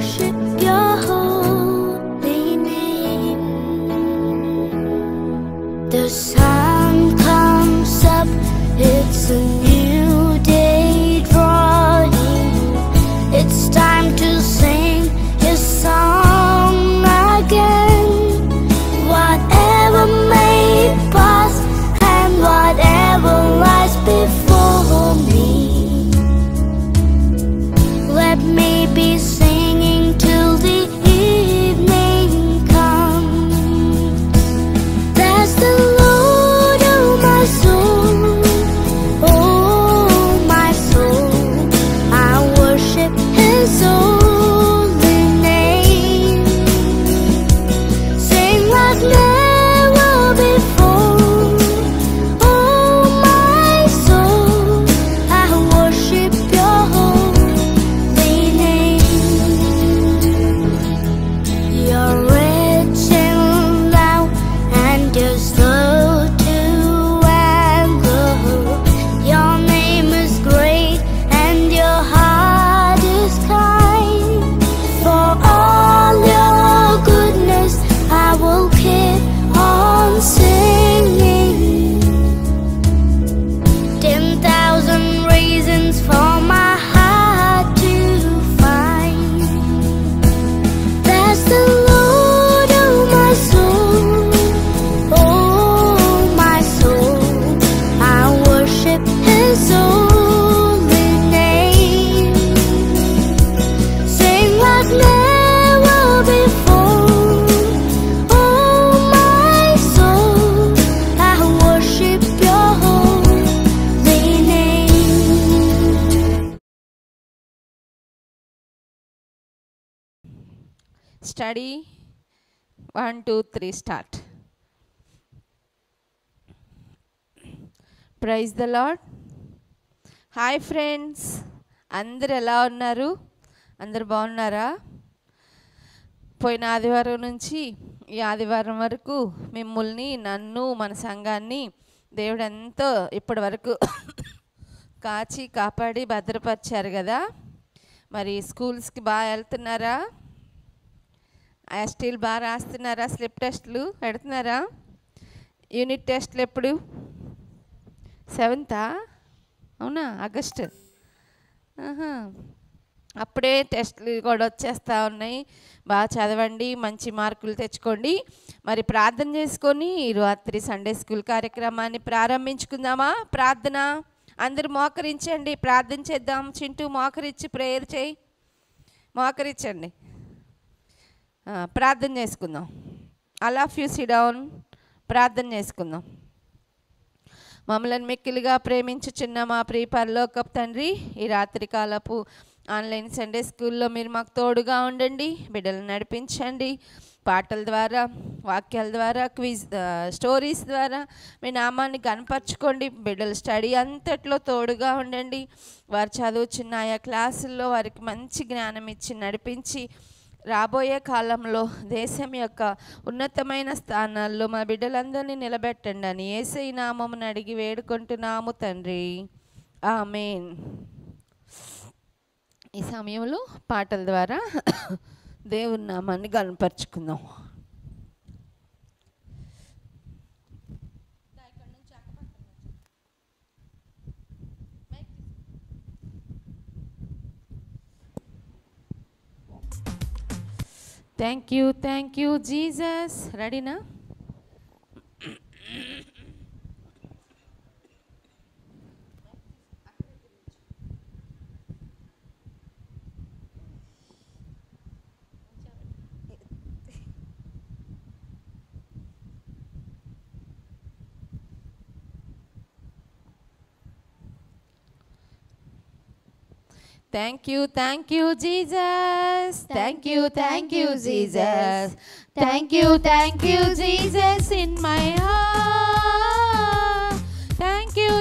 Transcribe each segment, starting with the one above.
worship your holy name. The sun comes up, it's a new day drawing. It's time to sing his song again. Whatever may pass and whatever lies before me, let me be singing till the evening comes. Bless the Lord, oh my soul, oh my soul. I worship his holy name. Sing like never before, oh my soul. I worship your holy name. You're rich in love and you're slow to anger. Your name is great and your heart is kind. For all your goodness I will keep on singing. 10,000 reasons for my heart to find. Bless the Lord, oh my soul, oh my soul. I worship his holy name. Sing like never before, oh my soul. I worship your holy name. Study 1, 2, 3 start. Praise the lord. Hi friends, అందరు ఎలా ఉన్నారు? అందరు బాగున్నారా? పోయిన ఆదివారం నుంచి ఈ ఆదివారం వరకు మిమ్మల్ని, నన్ను, మన సంఘాన్ని దేవుడు ఎంతో ఇప్పటి వరకు కాచి కాపాడి భద్రపరిచారు కదా. మరి స్కూల్స్కి బాగా వెళ్తున్నారా? స్టీల్ బాగా రాస్తున్నారా? స్లిప్ టెస్ట్లు పెడుతున్నారా? యూనిట్ టెస్ట్లు ఎప్పుడు? 7th? అవునా? ఆగస్టు. అప్పుడే టెస్ట్లు కూడా వచ్చేస్తూ ఉన్నాయి. బాగా చదవండి, మంచి మార్కులు తెచ్చుకోండి. మరి ప్రార్థన చేసుకొని ఈ రాత్రి సండే స్కూల్ కార్యక్రమాన్ని ప్రారంభించుకుందామా? ప్రార్థన అందరూ మోకరించండి, ప్రార్థన చేద్దాం. చింటూ మోకరించి ప్రేయర్ చేయి, మోకరించండి, ప్రార్థన చేసుకుందాం. All of you SIT down, ప్రార్థన చేసుకుందాం. మమ్మల్ని మిక్కిలిగా ప్రేమించుచున్న మా ప్రియ పరలోకపు తండ్రి, ఈ రాత్రి కాలపు ఆన్లైన్ సండే స్కూల్లో మీరు మాకు తోడుగా ఉండండి, బిడ్డలను నడిపించండి. పాటల ద్వారా, వాక్యాల ద్వారా, క్విజ్ స్టోరీస్ ద్వారా మీ నామాన్ని కనపరచుకోండి. బిడ్డల స్టడీ అంతట్లో తోడుగా ఉండండి. వారు చదువుచున్న ఆయా క్లాసుల్లో వారికి మంచి జ్ఞానం ఇచ్చి నడిపించి రాబోయే కాలంలో దేశం యొక్క ఉన్నతమైన స్థానాల్లో మా బిడ్డలందరినీ నిలబెట్టండి అని యేసయ్య నామమున అడిగి వేడుకుంటున్నాము తండ్రి, ఆమేన్. ఈ సమయంలో పాటల ద్వారా దేవుని నామాన్ని కనపరుచుకుందాం. Thank you Jesus. రెడీనా? Thank you, Jesus. Thank you, Jesus. Thank you, Jesus in my heart. Thank you,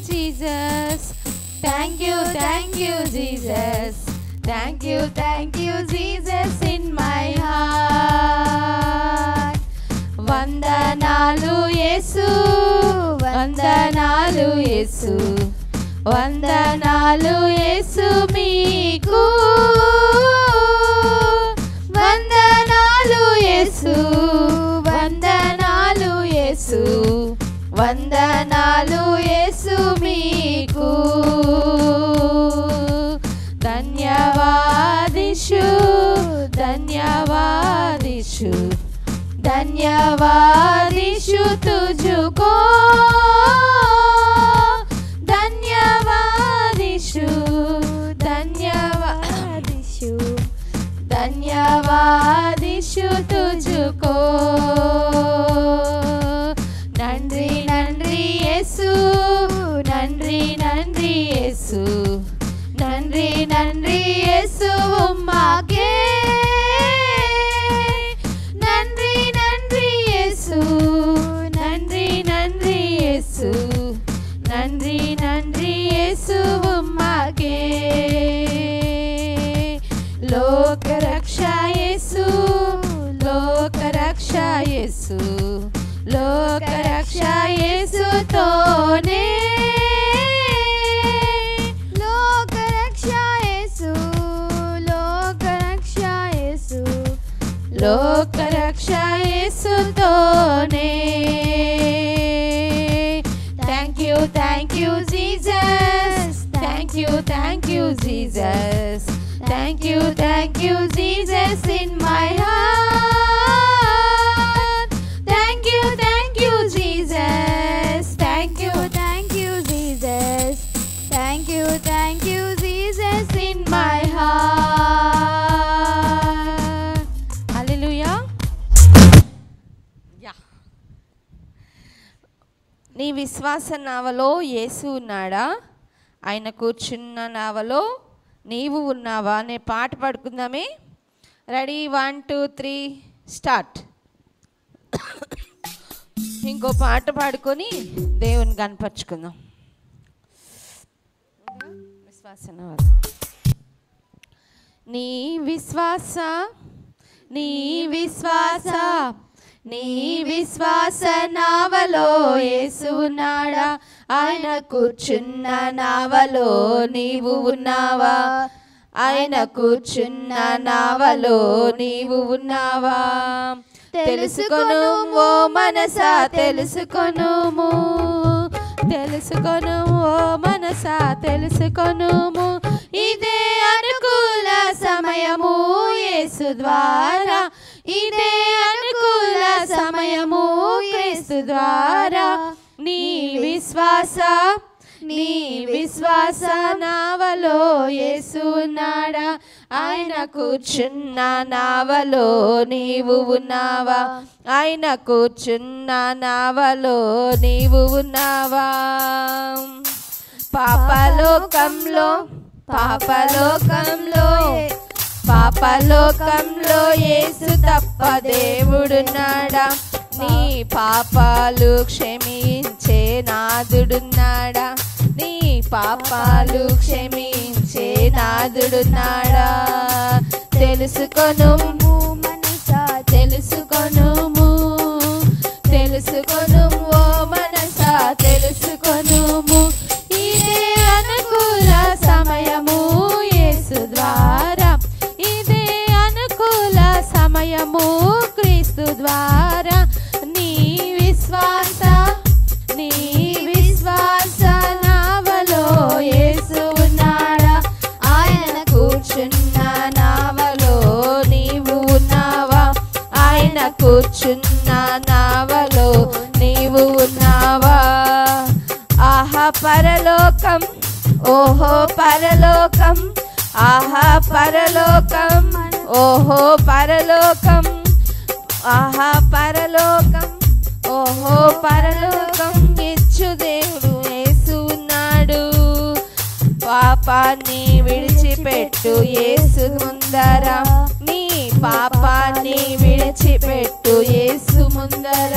Jesus. Thank you, Jesus. Thank you, Jesus in my heart. వందనాలు యేసు, వందనాలు యేసు, వందనాలు యేసు మీకు. ధన్యవాదిషు ధన్యవాదిషు ధన్యవాదిషు తుజుకో ధన్యవాదిషు ధన్యవాదిషు ధన్యవాదిషు తుజుకో నంద్రి నంద్రి యేసు నంద్రి నంద్రి యేసు నంద్రి నంద్రి యేసు ఉమ్మాకే నంద్రి నంద్రి యేసు నంద్రి నంద్రి యేసు నంద్రి నంద్రి యేసు ఉమ్మాకే లోకరక్ష యేసు లోకరక్ష యేసు లోకరక్ష యేసుతోనే లోకరక్ష యేసు లోకరక్ష యేసు లోకరక్ష యేసుతోనే thank you Jesus thank you Jesus thank you Jesus in my heart thank you Jesus thank you Jesus thank you Jesus in my heart hallelujah. నీ విశ్వాస నావలో యేసు ఉన్నాడా, ఆయన కూర్చున్న నావలో నీవు ఉన్నావా అనే పాట పాడుకుందామే. Ready 1 2 3 start. ఇంకో పాట పాడుకొని దేవుని కనపరుచుకుందాం. విశ్వాస నావలో నీ విశ్వాస నీ విశ్వాస నావలో యేసు ఉన్నాడా, ఆయన కూర్చున్న నావలో నీవు ఉన్నావా, ఆయన కూర్చున్న నావలో నీవు ఉన్నావా. తెలుసుకొను ఓ మనసా తెలుసుకొనుము, తెలుసుకొను ఓ మనసా తెలుసుకొనుము, ఇదే అనుకూల సమయము యేసు ద్వారా, ఇదే అనుకూల సమయము యేసు ద్వారా. నీ విశ్వాస నావలో యేసు ఉన్నాడా, ఆయన కూర్చున్న నావలో నీవు ఉన్నావా, ఆయన కూర్చున్న నావలో నీవు ఉన్నావా. పాపలోకంలో యేసు తప్ప దేవుడున్నాడా, నీ పాపాలు క్షమించే నాదుడున్నాడా, నీ పాపాలు క్షమించే నాదుడున్నాడా. తెలుసుకొనుము మనసా తెలుసుకొనుము, తెలుసుకొనుము ఓ మనసా తెలుసుకొనుము, ఇదే అనుకూల సమయము యేసు ద్వారా, ఇదే అనుకూల సమయము క్రీస్తు ద్వారా. నీ విశ్వాస నావలో యేసు ఉన్నాడా, ఆయన కూర్చున్న నావలో నీవు ఉన్నావా, ఆయన కూర్చున్న నావలో నీవు ఉన్నావా. ఆహా పరలోకం ఓహో పరలోకం, ఆహా పరలోకం ఓహో పరలోకం, ఆహా పరలోకం ఓహో పరలోకం ఇచ్చు దేవుడు యేసు ఉన్నాడు. పాపాన్ని విడిచిపెట్టు యేసు ముందర, నీ పాపాన్ని విడిచిపెట్టు యేసు ముందర.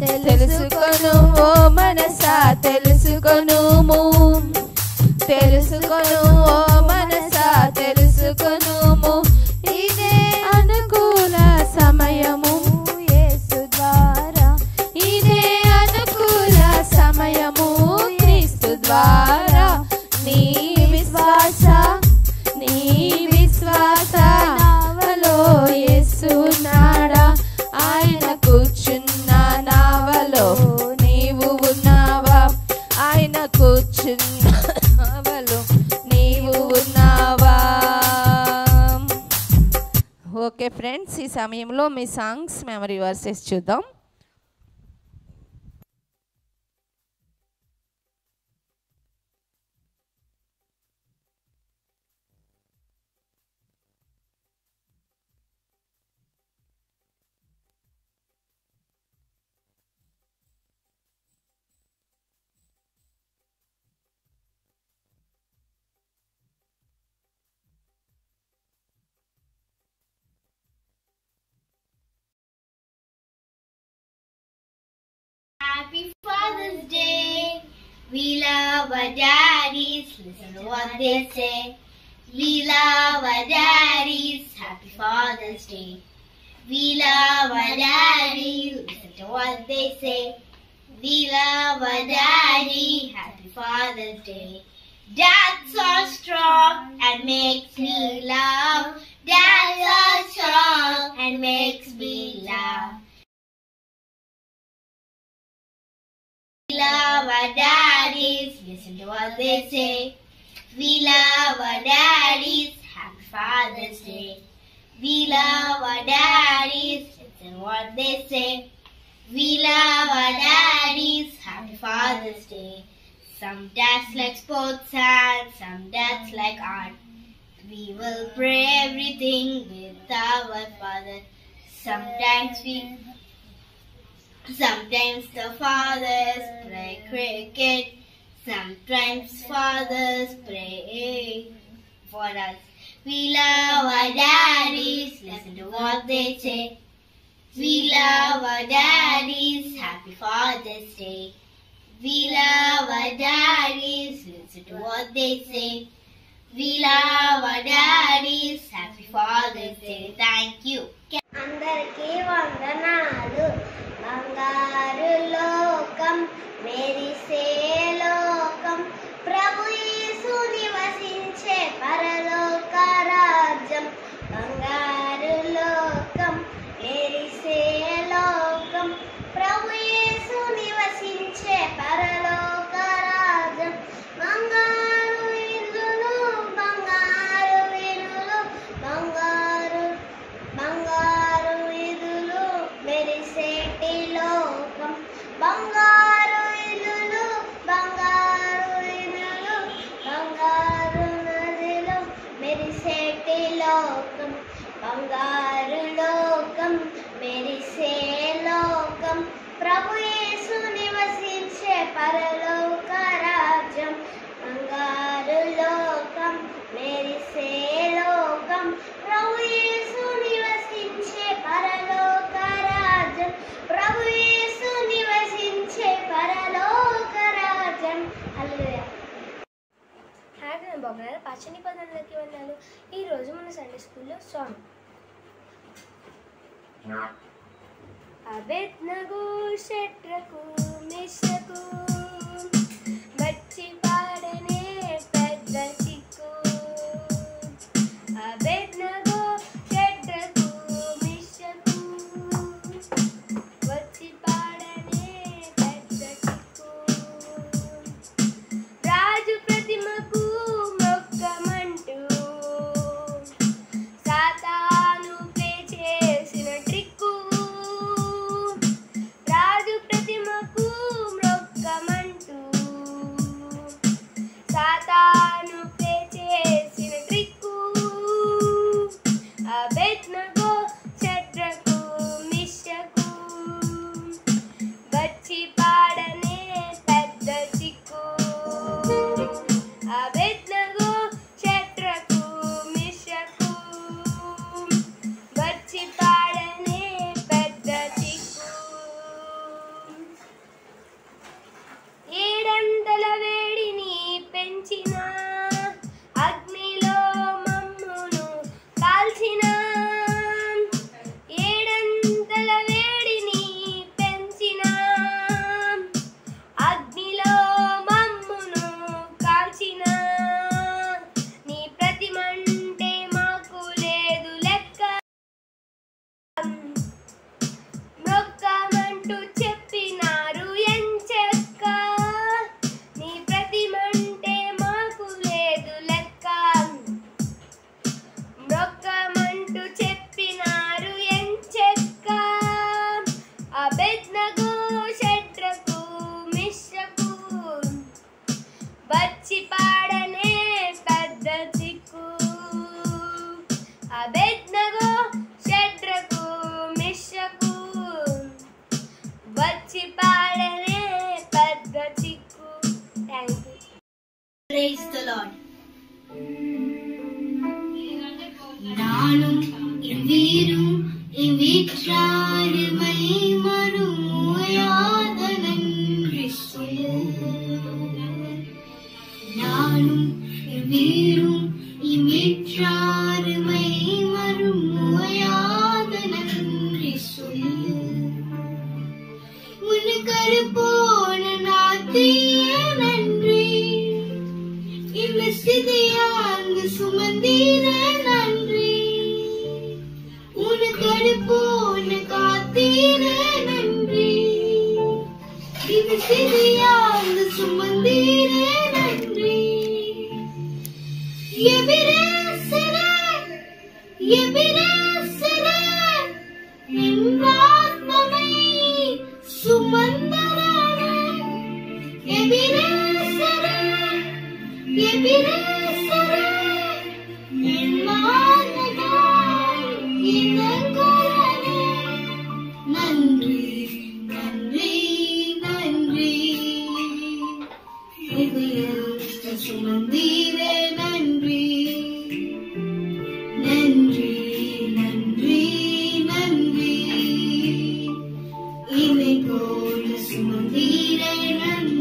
తెలుసుకొను ఓ మనసా తెలుసుకొనుము, తెలుసుకొను ఓ మనసా తెలుసుకొనుము, ఇదే అనుకూల సమయము యేసు ద్వారా, ఇదే అనుకూల సమయము క్రీస్తు ద్వారా. నీ విశ్వాస నావలో యేసు ఉన్నాడా, ఆయన కూర్చున్న నావలో నీవు ఉన్నావా, ఆయన కూర్చున్న నావలో నీవు ఓకే ఫ్రెండ్స్, ఈ సమయంలో మీ సాంగ్స్ మెమరీ వర్సెస్ చూద్దాం. Happy Father's Day. We love our daddies. Listen to what they say. We love our daddies. Happy Father's Day. We love our daddies. Listen to what they say. We love our daddy. Happy Father's Day. Dad's so strong and makes me laugh. Dad's so strong and makes me laugh. We love our daddies, listen to what they say. We love our daddies, happy Father's Day. We love our daddies, listen to what they say. We love our daddies, happy Father's Day. Some dads like sports and some dads like art. We will pray everything with our Father. Sometimes the fathers play cricket. Sometimes fathers pray for us. We love our daddies, listen to what they say. We love our daddies, happy Father's Day. We love our daddies, listen to what they say. We love our daddies, happy Father's Day. Thank you. అందరికీ వందనాలు. బంగారు లోకం మెరిసే లోకం, ప్రభు యేసు నివసించే పరలోక రాజ్యం. బంగారు లోకం మెరిసే లోకం, ప్రభు యేసు నివసించే పరలోక రాజ్యం. బంగారు ఇల్లులు, బంగారు వీణులు, బంగారు ఇల్లులు మెరిసేటి లోకం. బంగారు ఇల్లులు, బంగారు ఇల్లులు, బంగారు నదిలో మెరిసేటి లోకం. బంగారు లోకం మెరిసే లోకం, ప్రభు యేసు నివసించే పరలోక రాజ్యం. బంగారు లోకం మెరిసే లోకం, ప్రభు యేసు నివసించే పరలోక రాజ్యం. ప్రభు యేసు నివసించే పరలోక రాజ్యం. హల్లెలూయా. హాయ్ నేను బాగున్నాను. పచ్చని పదంలోకి వెళ్ళాను. ఈరోజు మన సండే స్కూల్లో సాంగ్ అబేద్నగో షట్రకు మిషకు వచ్చి పాడనే పెద్ద చిక్కు. అబేద్నగో షట్రకు మిషకు వచ్చి పాడనే పెద్ద చిక్కు. రాజు ప్రతిమకు మొక్కమంటూ సాతాను ప్లే చేసిన ట్రిక్కు. రాజు ప్రతిమకు మొక్కమంటూ సాతాను ప్లే చేసిన ట్రిక్కు. అబేద్నగో షట్రకు మిషకు వచ్చి పాడనే పెద్ద చిక్కు. అబేద్నగో షట్రకు మిషకు వచ్చి పాడనే పెద్ద చిక్కు. ఏడంతల వేడిని పెంచిన అగ్నిలో మమ్మును కాల్చిన. ఏడంతల వేడిని పెంచిన అగ్నిలో మమ్మును కాల్చిన. నీ ప్రతిమంటే మాకు లేదు లెక్క, మొక్కమంటూ చెప్పినారు ఎంచెక్క. నీ ప్రతిమంటే మాకు లేదు లెక్క, మొక్కమంటూ చెప్పినారు நானும் என் வீரும் என் வீற்றாருமை மறும் ஓயாத நன்றி சொல்லு. நானும் என் வீரும் என் வீற்றாருமை மறும் ஓயாத நன்றி சொல்லு. உனக்கு போன நாத்திய நன்றி, இந்த சிதையாங்கு சுமந்தீர நன்றி. உனக்கு போன காத்தீர நன்றி, இந்த சிதையாங்கு சுமந்தீர நன்றி. எபிரேசரே எபிரேசரே என் ஆத்மமை சுமந்தரனே. எபிரேசரே எபிரேசரே என் மானதாய் இனங்கரனே. நன்றி நன்றி நன்றி, இதயத்தை சுமந்தீரே நன்றி. நன்றி நன்றி நன்றி, இதை போல சுமந்தீரே நன்றி.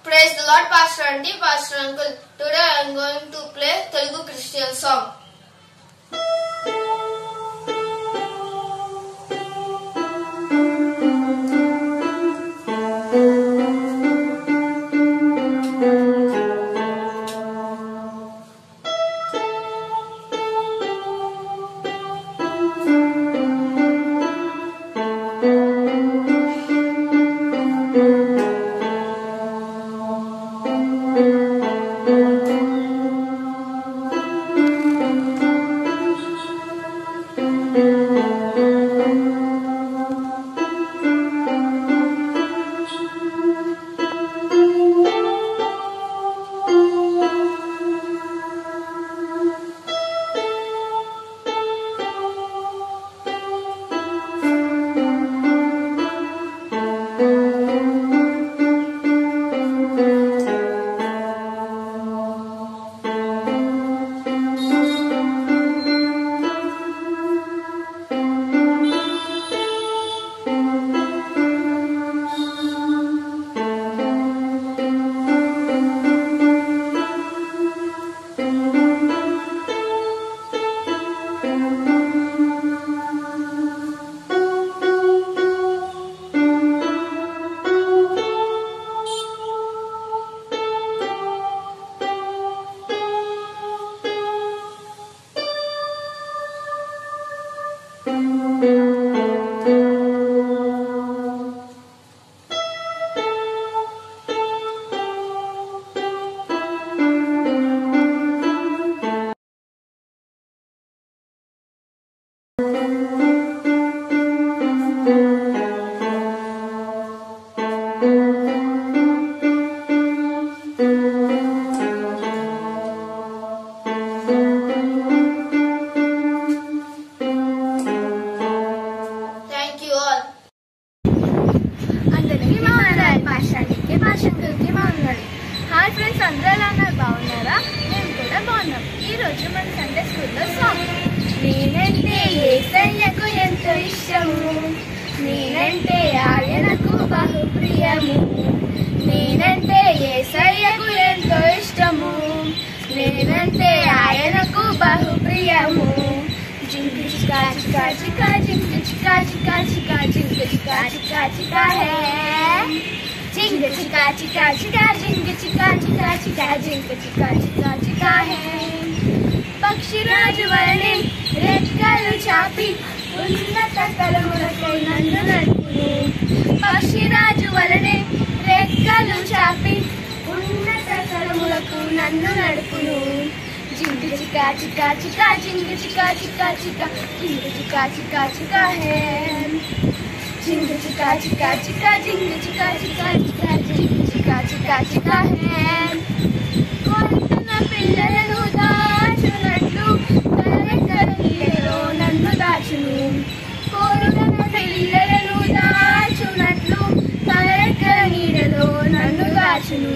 Praise the Lord, Pastor Aunty, Pastor Uncle. Today I am going to play Telugu Christian song. నేనంటే యేసయ్యకు ఎంతో ఇష్టము, నేనంటే ఆయనకు బహు ప్రియము. నేనంటే యేసయ్యకు ఎంతో ఇష్టము, నేనంటే ఆయనకు బహు ప్రియము. జింక చికా చికా చికా జింక చికా చికా చికా జింక చికా చికా చికా హే, జింక చికా చికా చికా జింక చికా చికా చికా జింక చికా చికా చికా హే. పక్షిరాజు వలె రెక్కలు చాపి ఉన్నత తలములకు నన్ను నడుపును. పక్షిరాజు వలె రెక్కలు చాపి ఉన్నత తలములకు నన్ను నడుపును. జింక చికా చికా చికా జింక చికా చికా చికా జింక చికా చికా చికా హే, జింక చికా చికా చికా జింక చికా చికా చికా జింక చికా చికా చికా హే. కోరుతున్న పిల్లలను దాచునట్లు తన నీడలో నన్ను దాచును. కోరుతున్న పిల్లలను దాచునట్లు తన నీడలో నన్ను దాచును.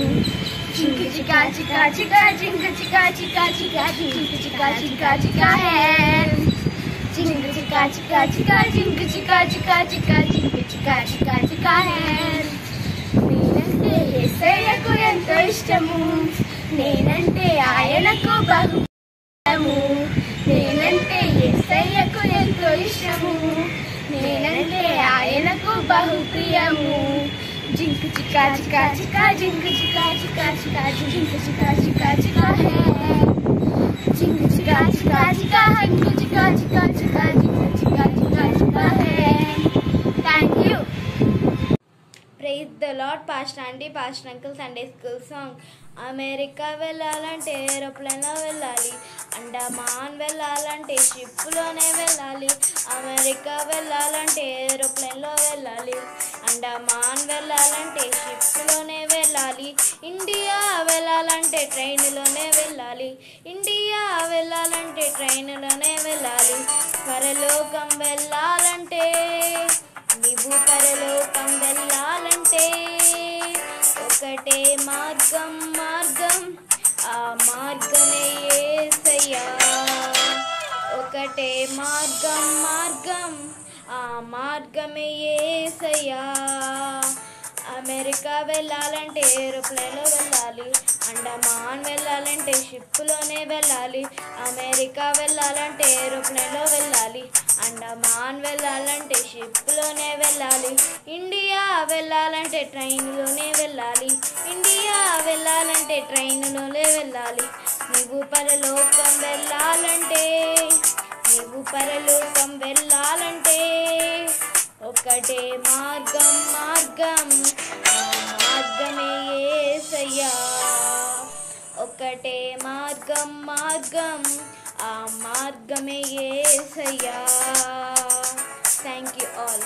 జింక చికా చికా చికా జింక చికా చికా చికా జింక చికా చికా చికా హే, జింక చికా చికా చికా జింక చికా చికా చికా జింక చికా చికా చికా హే. నేనంటే యేసయ్యకు ఎంతో ఇష్టము, నేనంటే ఆయనకు బహు ప్రియము. నేనంటే యేసయ్యకు ఎంతో ఇష్టము, నేనంటే ఆయనకు బహు ప్రియము. జింక చికా చికా చికా జింక చికా చికా చికా జింక చికా చికా చికా హే, జింక చికా చికా చికా జింక చికా చికా చికా జింక చికా చికా చికా హే. Thank you. Praise the Lord. Pastor aunty, pastor uncle Sunday school song. America వెళ్ళాలంటే ఏరోప్లేన్లో వెళ్ళాలి, అండమాన్ వెళ్ళాలంటే షిప్లోనే వెళ్ళాలి. అమెరికా వెళ్ళాలంటే ఏరోప్లేన్లో వెళ్ళాలి, అండమాన్ వెళ్ళాలంటే షిప్లోనే వెళ్ళాలి. ఇండియా వెళ్ళాలంటే ట్రైన్లోనే వెళ్ళాలి, ఇండియా వెళ్ళాలంటే ట్రైన్లోనే వెళ్ళాలి. పరలోకం వెళ్ళాలంటే, నీవు పరలోకం వెళ్ళాలంటే ఒకటే మార్గం, మార్గం ఆ మార్గమే యేసయ్యా. ఒకటే మార్గం, మార్గం ఆ మార్గమే యేసయ్యా. అమెరికా వెళ్ళాలంటే ఏరోప్లేన్లో వెళ్ళాలి, అండమాన్ వెళ్ళాలంటే షిప్లోనే వెళ్ళాలి. అమెరికా వెళ్ళాలంటే ఏరోప్లేన్లో వెళ్ళాలి, అండమాన్ వెళ్ళాలంటే షిప్లోనే వెళ్ళాలి. ఇండియా వెళ్ళాలంటే ట్రైన్లోనే వెళ్ళాలి, ఇండియా వెళ్ళాలంటే ట్రైన్లోనే వెళ్ళాలి. నీవు పరలోకం వెళ్ళాలంటే, నీవు పరలోకం వెళ్ళాలంటే ఒకటే మార్గం, మార్గం ఆ మార్గమే యేసయ్యా. ఒకటే మార్గం, మార్గం ఆ మార్గమే యేసయ్యా. Thank you all.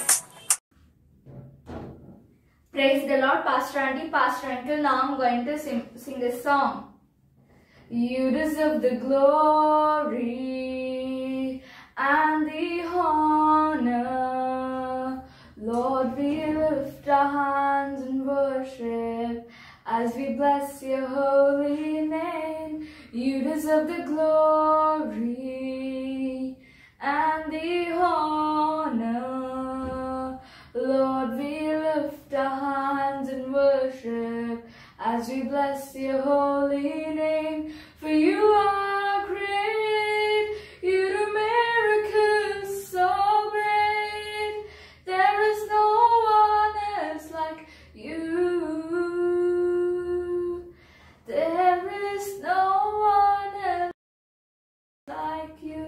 Praise the Lord, Pastor Auntie, Pastor Uncle. Now I'm going to sing this song. You deserve the glory and the honor. Lord, we lift our hands in worship as we bless your holy name. You deserve the glory and the honor. Lord, we lift our hands in worship as we bless your holy name. For you are great, you do miracles so great. There is no one else like you. There is no one else like you.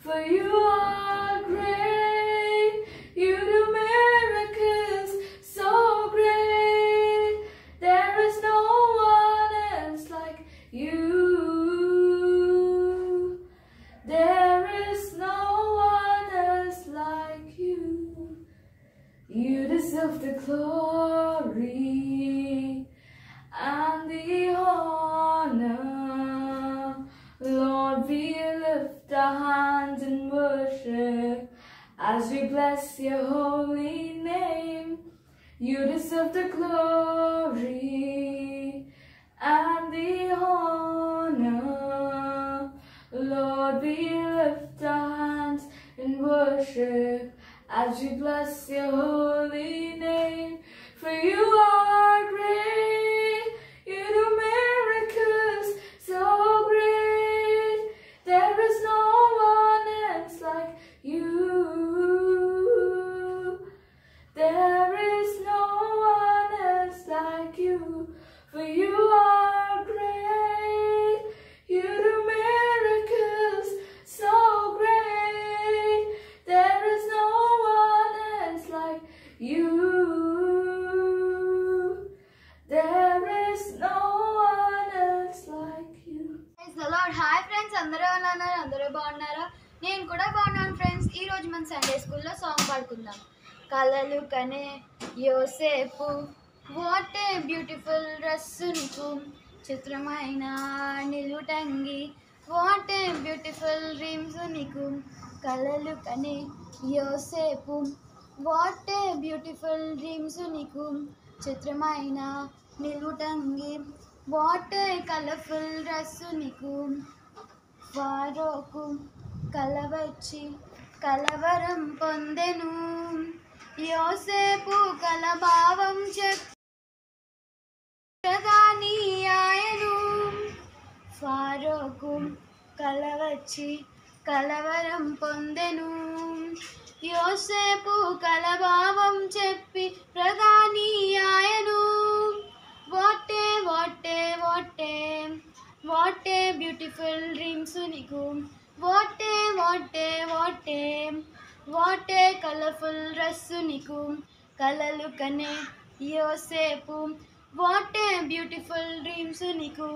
For you are great, you do miracles so great. There is no one else like you. There is no one else like you. You deserve the glory and the honor. Lord, we lift our hands in worship as we bless your holy name. You deserve the glory and the honor. Lord, we lift our hands worship as we bless your holy name. For you are great, you do miracles so great. There is no one else like you. There is no one else like you. For you are great, you do miracles so great. There is no one else like you. There is no one else like you. Praise the Lord. Hi friends, అందరూ ఎలా ఉన్నారు? అందరూ బాగున్నారా? నేను కూడా బాగున్నాను friends. ఈ రోజు మన సండే స్కూల్లో సాంగ్ పాడుకుందాం. కలలు కనే యోసేపు, వాట్ ఏ బ్యూటిఫుల్ డ్రెస్ నీకు, చిత్రమైన నిలుటంగి, వాట్ ఏ బ్యూటిఫుల్ డ్రీమ్స్ నీకు. కలలు కనే యోసేపు, వాట్ ఏ బ్యూటిఫుల్ డ్రీమ్స్ నీకు, చిత్రమైన నిలుటంగి, వాట్ ఏ కలర్ఫుల్ డ్రెస్ నీకు. ఫరోకు కలవచ్చి కలవరం పొందెను, యోసేపు కలభావం చెప్పగాని ఆయను. ఫరోకు కలవచ్చి కలవరం పొందెను, యోసేపు కలభావం చెప్పి ప్రధాని ఆయను. What a what a what a what a beautiful dreams నీకు, what a what a what a what a colourful dress నీకు. కలలు కనే యోసేపు, వాట్ ఏ బ్యూటిఫుల్ డ్రీమ్స్ నీకు,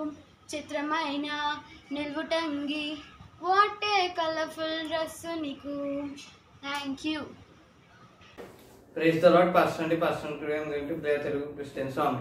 చిత్రమైన నిలువుటంగి, వాట్ ఏ కలర్ఫుల్ డ్రెస్ నీకు. Thank you. Praise the Lord, Pastor and Pastor. Today I am going to play a Telugu Christian song.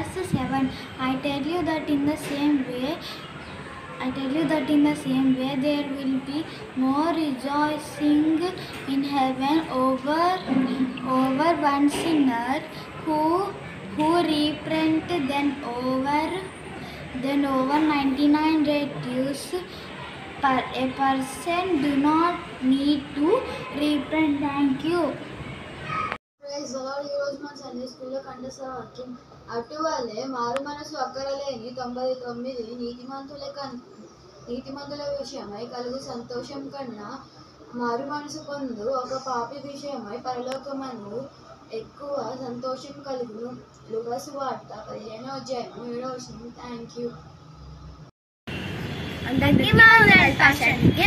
verse 7. I tell you that in the same way there will be more rejoicing in heaven over one sinner who repent than over 99 righteous. A person do not need to repent. Thank you. Praise the lord. ఈ రోజు మన Sunday స్కూల్లో కంఠస్థ వాక్యం అటువలే మారు మనసు అక్కరలేని 99 నీతిమంతుల విషయమై కలుగు సంతోషం కన్నా మారు మనసు పొందు ఒక పాపి విషయమై పరలోకమందు ఎక్కువ సంతోషం కలుగును. లూకా సువార్త 15వ అధ్యాయం 7వ వచనం. Thank you. అందరికీ బాగున్నారు. పాస్టర్కి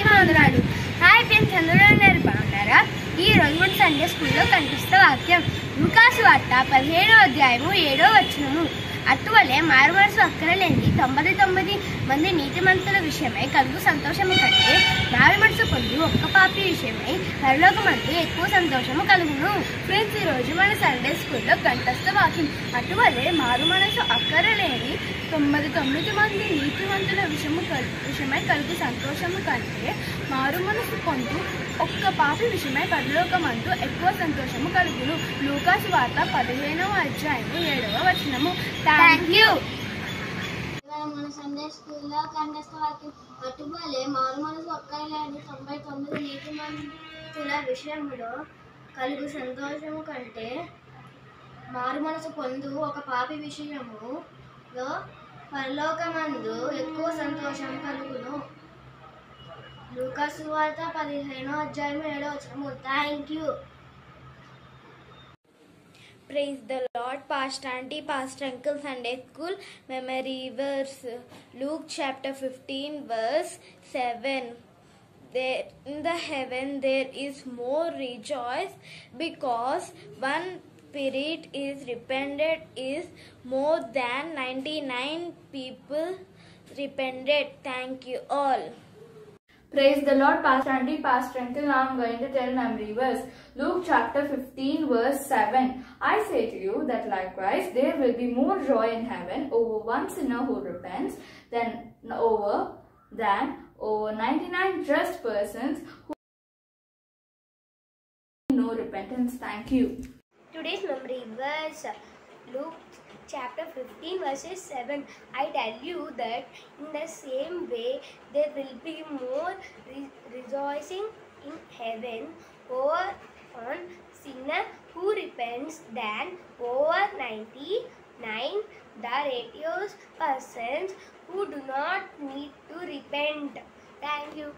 బాగున్నాడు. హాయ్ ఫ్రెండ్స్, అందరూ ఉన్నారు, బాగున్నారా? ఈ రోజు మన సండే స్కూల్లో కనిపిస్తే వాక్యం లూకా సువార్త 15వ అధ్యాయము 7వ వచనము. అటువలే మారు మనసు అక్కరలేని 99 మంది నీతిమంతుల విషయమై కలుగు సంతోషము కంటే మారు మనసు పొంది ఒక్క పాపి విషయమై పరలోకమందు ఎక్కువ సంతోషము కలుగును. ఫ్రెండ్స్, ఈరోజు మన సండే స్కూల్లో కంఠస్థ వాక్యం అటువలే మారు మనసు అక్కరలేని 99 మంది నీతిమంతుల విషయమై కలుగు సంతోషము కంటే మారు మనసు పొంది ఒక్క పాపి విషయమై పరలోకమందు ఎక్కువ సంతోషము కలుగును. లూకా సువార్త 15వ అధ్యాయము 7వ వచనము. Thank you. మన సండే స్కూల్లో కంఠస్థ వాక్యం అటువలే మారు మనసు అక్కరలేని 99 నీతిమంతుల విషయంలో కలుగు సంతోషము కంటే మారు మనసు పొందు ఒక పాపి విషయములో పరలోకమందు ఎక్కువ సంతోషం కలుగును. లూకా సువార్త 15వ అధ్యాయం 7వ వచనము. Thank you. Praise the Lord. Pastor Auntie, Pastor Uncle, Sunday School memory verse. Luke chapter 15 verse 7. There in the heaven there is more rejoice because one spirit is repented is more than 99 people repented. Thank you all. Praise the Lord, Pastor Auntie, Pastor Uncle. Now I'm going to tell memory verse. Luke chapter 15 verse 7. I say to you that likewise there will be more joy in heaven over one sinner who repents than over 99 just persons who no repentance. Thank you. Today's memory verse, Luke chapter 15 verses 7. I tell you that in the same way there will be more rejoicing in heaven over one sinner who repents than over 99 the righteous persons who do not need to repent. Thank you.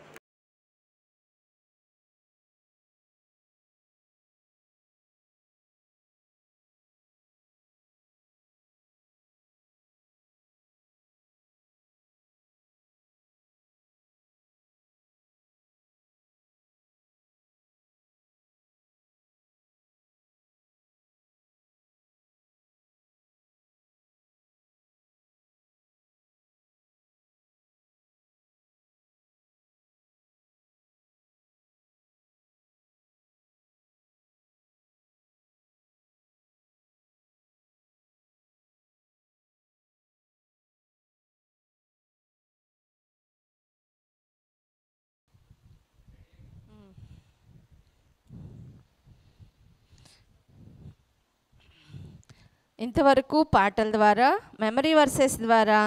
ఇంతవరకు పాటల ద్వారా memory versus ద్వారా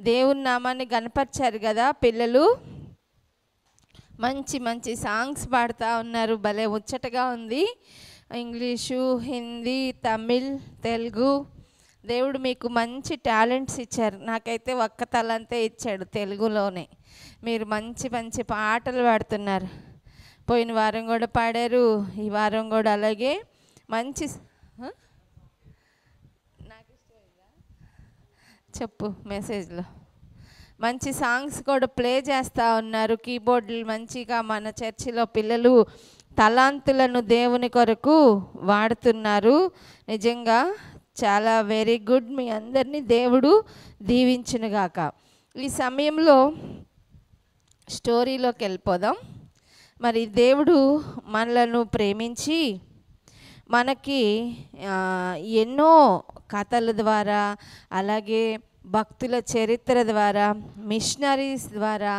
దేవుని నామాన్ని గణపరిచారు కదా పిల్లలు. మంచి మంచి సాంగ్స్ పాడుతూ ఉన్నారు, భలే ముచ్చటగా ఉంది. ఇంగ్లీషు, హిందీ, తమిళ్, తెలుగు. దేవుడు మీకు మంచి టాలెంట్స్ ఇచ్చారు. నాకైతే ఒక్క తలంతే ఇచ్చాడు తెలుగులోనే. మీరు మంచి మంచి పాటలు పాడుతున్నారు. పోయిన వారం కూడా పాడారు, ఈ వారం కూడా అలాగే మంచి చెప్పు మెసేజ్లో మంచి సాంగ్స్ కూడా ప్లే చేస్తూ ఉన్నారు. కీబోర్డులు మంచిగా మన చర్చిలో పిల్లలు తలాంతులను దేవుని కొరకు వాడుతున్నారు. నిజంగా చాలా వెరీ గుడ్. మీ అందరినీ దేవుడు దీవించునుగాక. ఈ సమయంలో స్టోరీలోకి వెళ్ళిపోదాం. మరి దేవుడు మనలను ప్రేమించి మనకి ఎన్నో కథల ద్వారా, అలాగే భక్తుల చరిత్ర ద్వారా, మిషనరీస్ ద్వారా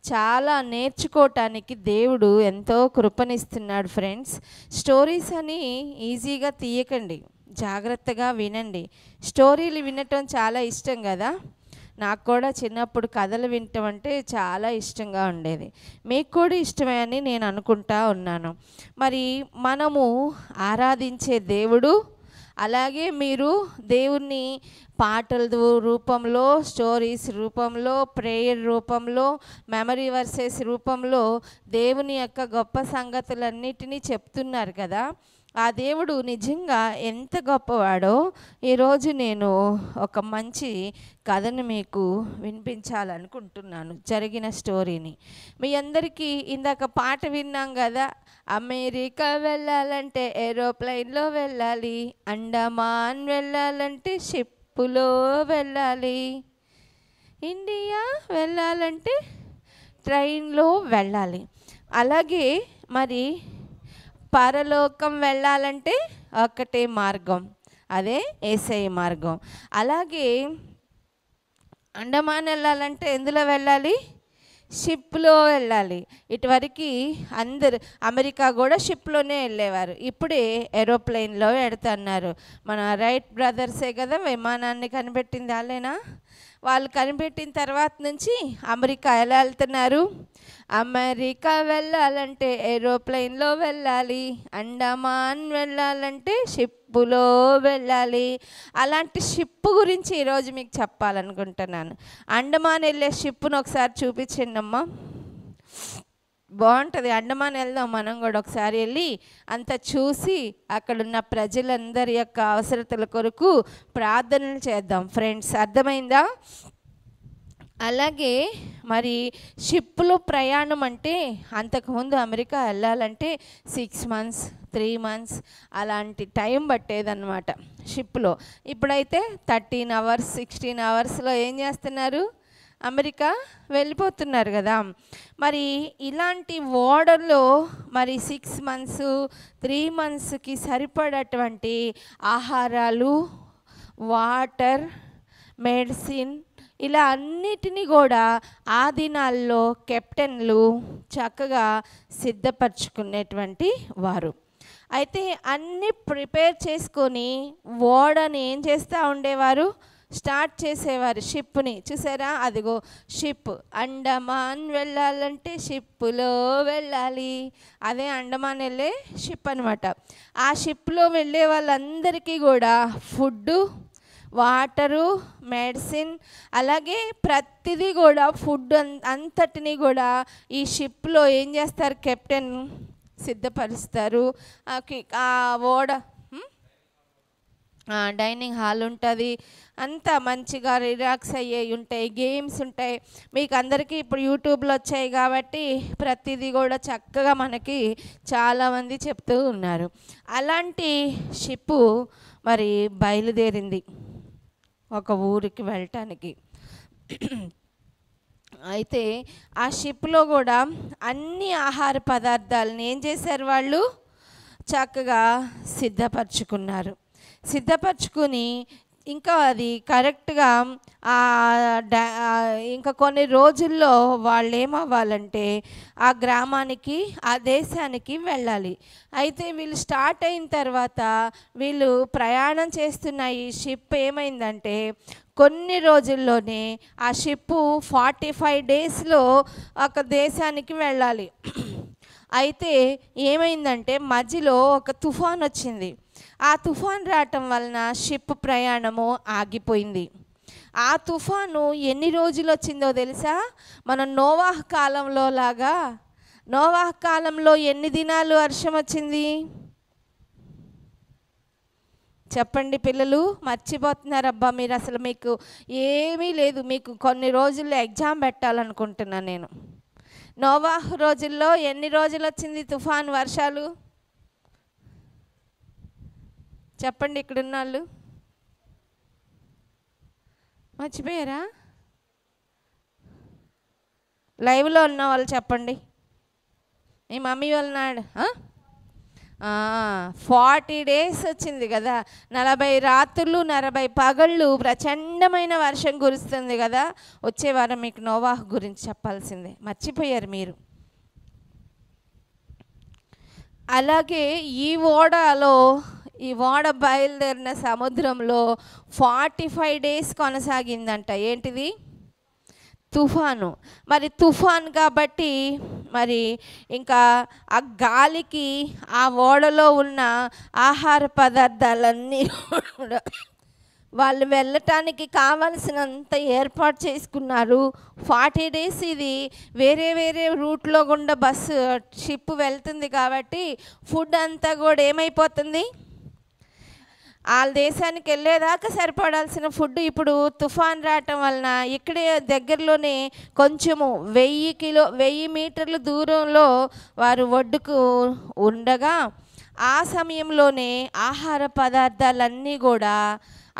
చాలా నేర్చుకోవటానికి దేవుడు ఎంతో కృపనిస్తున్నాడు ఫ్రెండ్స్. స్టోరీస్ అని ఈజీగా తీయకండి, జాగ్రత్తగా వినండి. స్టోరీలు వినటం చాలా ఇష్టం కదా, నాకు కూడా చిన్నప్పుడు కథలు వినటం అంటే చాలా ఇష్టంగా ఉండేది. మీకు కూడా ఇష్టమే అని నేను అనుకుంటా ఉన్నాను. మరి మనము ఆరాధించే దేవుడు, అలాగే మీరు దేవుణ్ణి పాటల రూపంలో, స్టోరీస్ రూపంలో, ప్రేయర్ రూపంలో, మెమరీ వర్సెస్ రూపంలో దేవుని యొక్క గొప్ప సంగతులన్నిటినీ చెప్తున్నారు కదా. ఆ దేవుడు నిజంగా ఎంత గొప్పవాడో ఈరోజు నేను ఒక మంచి కథను మీకు వినిపించాలనుకుంటున్నాను, జరిగిన స్టోరీని. మీ అందరికీ ఇందాక పాట విన్నాం కదా, అమెరికా వెళ్ళాలంటే ఏరోప్లైన్లో వెళ్ళాలి, అండమాన్ వెళ్ళాలంటే షిప్పులో వెళ్ళాలి, ఇండియా వెళ్ళాలంటే ట్రైన్లో వెళ్ళాలి. అలాగే మరి పరలోకం వెళ్ళాలంటే ఒక్కటే మార్గం, అదే యేసయ్య మార్గం. అలాగే అండమాన్ వెళ్ళాలంటే ఎందులో వెళ్ళాలి? షిప్లో వెళ్ళాలి. ఇటువరకు అందరు అమెరికా కూడా షిప్లోనే వెళ్ళేవారు, ఇప్పుడే ఏరోప్లైన్లో వెడుతున్నారు. మన రైట్ బ్రదర్సే కదా విమానాన్ని కనిపెట్టింది, వాళ్ళేనా? వాళ్ళు కనిపెట్టిన తర్వాత నుంచి అమెరికా ఎలా వెళ్తున్నారు? అమెరికా వెళ్ళాలంటే ఏరోప్లైన్లో వెళ్ళాలి, అండమాన్ వెళ్ళాలంటే షిప్పులో వెళ్ళాలి. అలాంటి షిప్ గురించి ఈరోజు మీకు చెప్పాలనుకుంటున్నాను. అండమాన్ వెళ్ళే షిప్పును ఒకసారి చూపించండి అమ్మా, బాగుంటుంది. అండమాన్ వెళ్దాం మనం కూడా ఒకసారి, వెళ్ళి అంతా చూసి అక్కడున్న ప్రజలందరి యొక్క అవసరతల కొరకు ప్రార్థనలు చేద్దాం ఫ్రెండ్స్, అర్థమైందా? అలాగే మరి షిప్లో ప్రయాణం అంటే అంతకుముందు అమెరికా వెళ్ళాలంటే 6 months 3 months అలాంటి టైం పట్టేదన్నమాట షిప్లో. ఇప్పుడైతే 13 hours 16 hoursలో ఏం చేస్తున్నారు? అమెరికా వెళ్ళిపోతున్నారు కదా. మరి ఇలాంటి ఓడల్లో మరి 6 months 3 monthsకి సరిపడేటువంటి ఆహారాలు, వాటర్, మెడిసిన్ ఇలా అన్నిటినీ కూడా ఆ దినాల్లో కెప్టెన్లు చక్కగా సిద్ధపరచుకునేటువంటి వారు. అయితే అన్నీ ప్రిపేర్ చేసుకొని ఓడని ఏం చేస్తూ ఉండేవారు? స్టార్ట్ చేసేవారు షిప్ని. చూసారా, అదిగో షిప్. అండమాన్ వెళ్ళాలంటే షిప్పులో వెళ్ళాలి, అదే అండమాన్ వెళ్ళే షిప్ అనమాట. ఆ షిప్లో వెళ్ళే వాళ్ళందరికీ కూడా ఫుడ్డు, వాటరు, మెడిసిన్, అలాగే ప్రతిదీ కూడా ఫుడ్ అంతటినీ కూడా ఈ షిప్లో ఏం చేస్తారు? కెప్టెన్ సిద్ధపరుస్తారు. ఆ ఓడ డైనింగ్ హాల్ ఉంటుంది, అంతా మంచిగా రిలాక్స్ అయ్యేవి ఉంటాయి, గేమ్స్ ఉంటాయి. మీకు అందరికీ ఇప్పుడు యూట్యూబ్లో వచ్చాయి కాబట్టి ప్రతిదీ కూడా చక్కగా మనకి చాలామంది చెప్తూ ఉన్నారు. అలాంటి షిప్పు మరి బయలుదేరింది ఒక ఊరికి వెళ్ళటానికి. అయితే ఆ షిప్లో కూడా అన్ని ఆహార పదార్థాలను ఏం చేశారు? వాళ్ళు చక్కగా సిద్ధపరచుకుని ఇంకా అది కరెక్ట్గా ఇంకా కొన్ని రోజుల్లో వాళ్ళు ఏమవ్వాలంటే ఆ గ్రామానికి, ఆ దేశానికి వెళ్ళాలి. అయితే వీళ్ళు స్టార్ట్ అయిన తర్వాత వీళ్ళు ప్రయాణం చేస్తున్న ఈ షిప్ ఏమైందంటే కొన్ని రోజుల్లోనే ఆ షిప్పు 45 daysలో ఒక దేశానికి వెళ్ళాలి. అయితే ఏమైందంటే మధ్యలో ఒక తుఫాన్ వచ్చింది. ఆ తుఫాన్ రావటం వలన షిప్ ప్రయాణము ఆగిపోయింది. ఆ తుఫాను ఎన్ని రోజులు వచ్చిందో తెలుసా? మన నోవాహ్ కాలంలో లాగా. నోవాహ్ కాలంలో ఎన్ని దినాలు వర్షం వచ్చింది చెప్పండి పిల్లలు? మర్చిపోతున్నారబ్బా మీరు, అసలు మీకు ఏమీ లేదు. మీకు కొన్ని రోజుల్లో ఎగ్జామ్ పెట్టాలనుకుంటున్నాను నేను. నోవాహ్ రోజుల్లో ఎన్ని రోజులు వచ్చింది తుఫాన్ వర్షాలు? చెప్పండి ఇక్కడున్న వాళ్ళు, మర్చిపోయారా? లైవ్లో ఉన్న వాళ్ళు చెప్పండి. మీ మమ్మీ వాళ్ళు నాడు 40 days వచ్చింది కదా, 40 రాత్రులు 40 పగళ్ళు ప్రచండమైన వర్షం కురుస్తుంది కదా. వచ్చే వారం మీకు నోవాహు గురించి చెప్పాల్సిందే, మర్చిపోయారు మీరు. అలాగే ఈ ఓడ బయలుదేరిన సముద్రంలో 45 days కొనసాగిందంట. ఏంటిది? తుఫాను. మరి తుఫాన్ కాబట్టి మరి ఇంకా ఆ గాలికి ఆ ఓడలో ఉన్న ఆహార పదార్థాలన్నీ కూడా వాళ్ళు వెళ్ళటానికి కావలసినంత ఏర్పాటు చేసుకున్నారు. 40 days ఇది వేరే వేరే రూట్లో గుండా షిప్ వెళ్తుంది కాబట్టి ఫుడ్ అంతా కూడా ఏమైపోతుంది, వాళ్ళ దేశానికి వెళ్ళేదాకా సరిపడాల్సిన ఫుడ్ ఇప్పుడు తుఫాన్ రావటం వలన ఇక్కడే దగ్గరలోనే కొంచెము 1000 మీటర్ల దూరంలో వారు ఒడ్డుకు ఉండగా ఆ సమయంలోనే ఆహార పదార్థాలన్నీ కూడా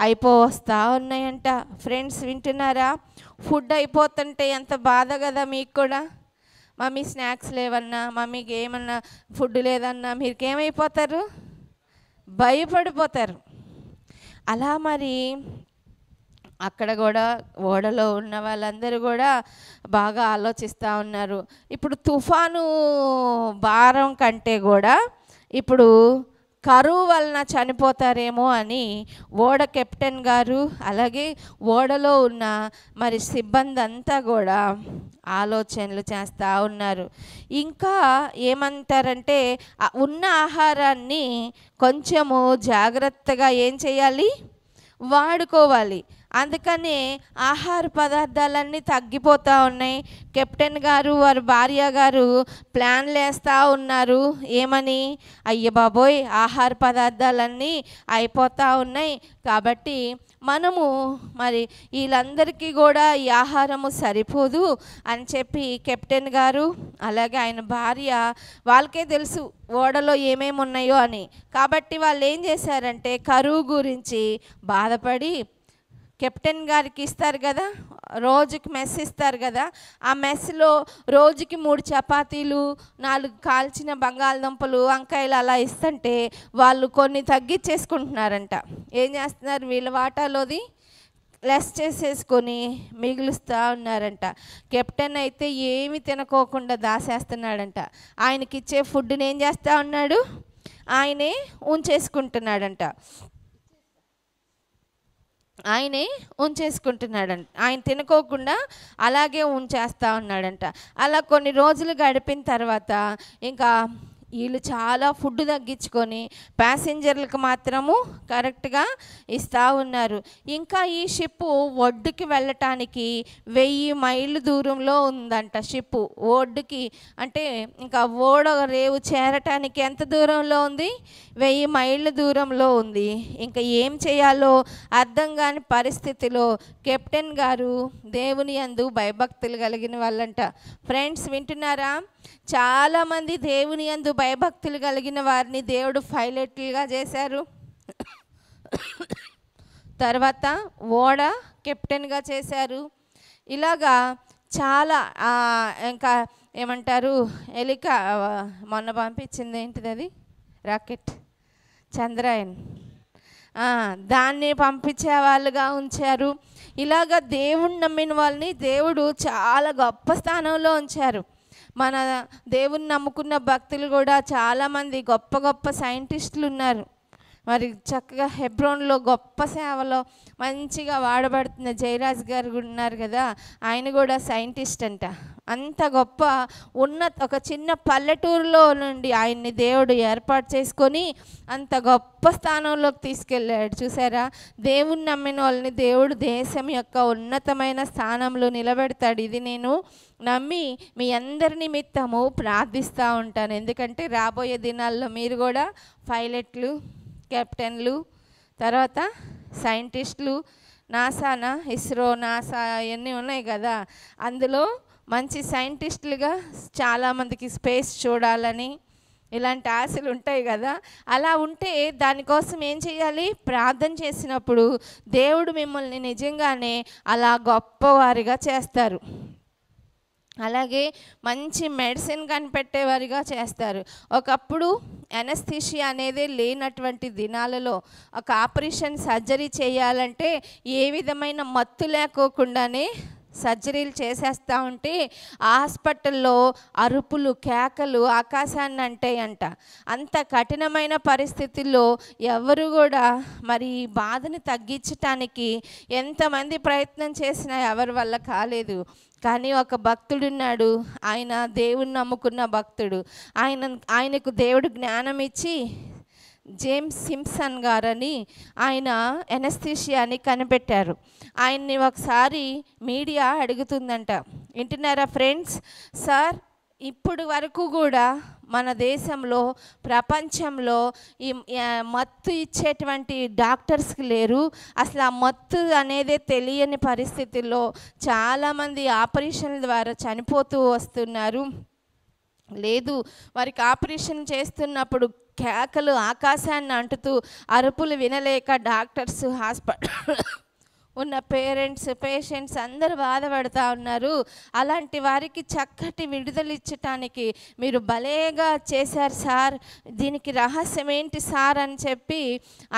అయిపోవస్తూ ఉన్నాయంట. ఫ్రెండ్స్ వింటున్నారా? ఫుడ్ అయిపోతుంటే ఎంత బాధ కదా మీకు కూడా. మమ్మీ స్నాక్స్ లేవన్నా, మమ్మీకి ఏమన్నా ఫుడ్ లేదన్నా మీకేమైపోతారు? భయపడిపోతారు. అలా మరి అక్కడ కూడా ఓడలో ఉన్న వాళ్ళందరూ కూడా బాగా ఆలోచిస్తూ ఉన్నారు. ఇప్పుడు తుఫాను భారం కంటే కూడా ఇప్పుడు కరువు వలన చనిపోతారేమో అని ఓడ కెప్టెన్ గారు అలాగే ఓడలో ఉన్న మరి సిబ్బంది అంతా కూడా ఆలోచనలు చేస్తూ ఉన్నారు. ఇంకా ఏమంటారంటే ఉన్న ఆహారాన్ని కొంచెము జాగ్రత్తగా ఏం చేయాలి, వాడుకోవాలి. అందుకనే ఆహార పదార్థాలన్నీ తగ్గిపోతూ ఉన్నాయి. కెప్టెన్ గారు వారి భార్య గారు ప్లాన్లు వేస్తూ ఉన్నారు. ఏమని? అయ్య బాబోయ్, ఆహార పదార్థాలన్నీ అయిపోతూ ఉన్నాయి కాబట్టి మనము మరి వీళ్ళందరికీ కూడా ఈ ఆహారము సరిపోదు అని చెప్పి కెప్టెన్ గారు అలాగే ఆయన భార్య వాళ్ళకే తెలుసు ఓడలో ఏమేమి ఉన్నాయో అని. కాబట్టి వాళ్ళు ఏం చేశారంటే కరువు గురించి బాధపడి కెప్టెన్ గారికి ఇస్తారు కదా, రోజుకి మెస్ ఇస్తారు కదా, ఆ మెస్లో రోజుకి 3 చపాతీలు 4 కాల్చిన బంగాళదుంపలు వంకాయలు అలా ఇస్తుంటే వాళ్ళు కొన్ని తగ్గించేసుకుంటున్నారంట. ఏం చేస్తున్నారు, వీళ్ళ వాటాలోది లెస్ చేసేసుకొని మిగులుస్తూ ఉన్నారంట. కెప్టెన్ అయితే ఏమి తినకోకుండా దాసేస్తున్నాడంట. ఆయనకి ఇచ్చే ఫుడ్ని ఏం చేస్తూ ఉన్నాడు, ఆయనే ఉంచేసుకుంటున్నాడంట. ఆయన తినుకోకుండా అలాగే ఉంచేస్తూ ఉన్నాడంట. అలా కొన్ని రోజులు గడిపిన తర్వాత ఇంకా వీళ్ళు చాలా ఫుడ్ తగ్గించుకొని ప్యాసింజర్లకు మాత్రము కరెక్ట్గా ఇస్తూ ఉన్నారు. ఇంకా ఈ షిప్పు ఒడ్డుకి వెళ్ళటానికి 1000 మైళ్ళు దూరంలో ఉందంట. షిప్పు ఒడ్డుకి అంటే ఇంకా ఓడ రేవు చేరటానికి ఎంత దూరంలో ఉంది, 1000 మైళ్ళ దూరంలో ఉంది. ఇంకా ఏం చేయాలో అర్థం కాని పరిస్థితిలో కెప్టెన్ గారు దేవుని యందు భయభక్తులు కలిగిన వాళ్ళంట. ఫ్రెండ్స్ వింటున్నారా? చాలామంది దేవుని యందు భయభక్తులు కలిగిన వారిని దేవుడు పైలట్లుగా చేశారు. తర్వాత ఓడ కెప్టెన్గా చేశారు. ఇలాగా చాలా ఇంకా ఏమంటారు మొన్న పంపించింది ఏంటిది, అది రాకెట్ చంద్రయాన్, దాన్ని పంపించే వాళ్ళుగా ఉంచారు. ఇలాగ దేవుణ్ణి నమ్మిన వాళ్ళని దేవుడు చాలా గొప్ప స్థానంలో ఉంచారు. మన దేవుని నమ్ముకున్న భక్తులు కూడా చాలామంది గొప్ప గొప్ప సైంటిస్టులు ఉన్నారు. మరి చక్కగా హెబ్రోన్లో గొప్ప సేవలో మంచిగా వాడబడుతున్న జయరాజ్ గారు ఉన్నారు కదా, ఆయన కూడా సైంటిస్ట్ అంట. అంత గొప్ప ఒక చిన్న పల్లెటూరులో నుండి ఆయన్ని దేవుడు ఏర్పాటు చేసుకొని అంత గొప్ప స్థానంలోకి తీసుకెళ్ళాడు. చూసారా? దేవుణ్ణి నమ్మిన వాళ్ళని దేవుడు దేశం యొక్క ఉన్నతమైన స్థానంలో నిలబెడతాడు. ఇది నేను నమ్మి మీ అందరి నిమిత్తము ప్రార్థిస్తూ ఉంటాను. ఎందుకంటే రాబోయే దినాల్లో మీరు కూడా పైలట్లు, కెప్టెన్లు, తర్వాత సైంటిస్టులు, ఇస్రో, నాసా అవన్నీ ఉన్నాయి కదా, అందులో మంచి సైంటిస్టులుగా చాలామందికి స్పేస్ చూడాలని ఇలాంటి ఆశలు ఉంటాయి కదా. అలా ఉంటే దానికోసం ఏం చేయాలి, ప్రార్థన చేసినప్పుడు దేవుడు మిమ్మల్ని నిజంగానే అలా గొప్పవారిగా చేస్తారు. అలాగే మంచి మెడిసిన్ కనిపెట్టేవారిగా చేస్తారు. ఒకప్పుడు ఎనస్థీషియా అనేది లేనటువంటి దినాలలో ఒక ఆపరేషన్ సర్జరీ చేయాలంటే ఏ విధమైన మత్తు లేకోకుండానే సర్జరీలు చేసేస్తూ ఉంటే హాస్పిటల్లో అరుపులు కేకలు ఆకాశాన్ని అంటాయంట. అంత కఠినమైన పరిస్థితుల్లో ఎవరు కూడా మరి ఈ బాధని తగ్గించటానికి ఎంతమంది ప్రయత్నం చేసినా ఎవరి వల్ల కాలేదు. కానీ ఒక భక్తుడున్నాడు, ఆయన దేవుణ్ణి నమ్ముకున్న భక్తుడు. ఆయనకు దేవుడు జ్ఞానం ఇచ్చి జేమ్స్ సింప్సన్ గారని ఆయన ఎనస్థీషియాని కనిపెట్టారు. ఆయన్ని ఒకసారి మీడియా అడుగుతుందంట, వింటున్నారా ఫ్రెండ్స్? సార్, ఇప్పుడు వరకు కూడా మన దేశంలో ప్రపంచంలో ఈ మత్తు ఇచ్చేటువంటి డాక్టర్స్కి లేరు. అసలు ఆ మత్తు అనేదే తెలియని పరిస్థితుల్లో చాలామంది ఆపరేషన్ల ద్వారా చనిపోతూ వస్తున్నారు. లేదు, వారికి ఆపరేషన్ చేస్తున్నప్పుడు కేకలు ఆకాశాన్ని అంటుతూ అరుపులు వినలేక డాక్టర్స్ హాస్పిటల్ ఉన్న పేషెంట్స్ అందరూ బాధపడుతూ ఉన్నారు. అలాంటి వారికి చక్కటి విడుదల ఇచ్చటానికి మీరు భలేగా చేశారు సార్, దీనికి రహస్యం ఏంటి సార్ అని చెప్పి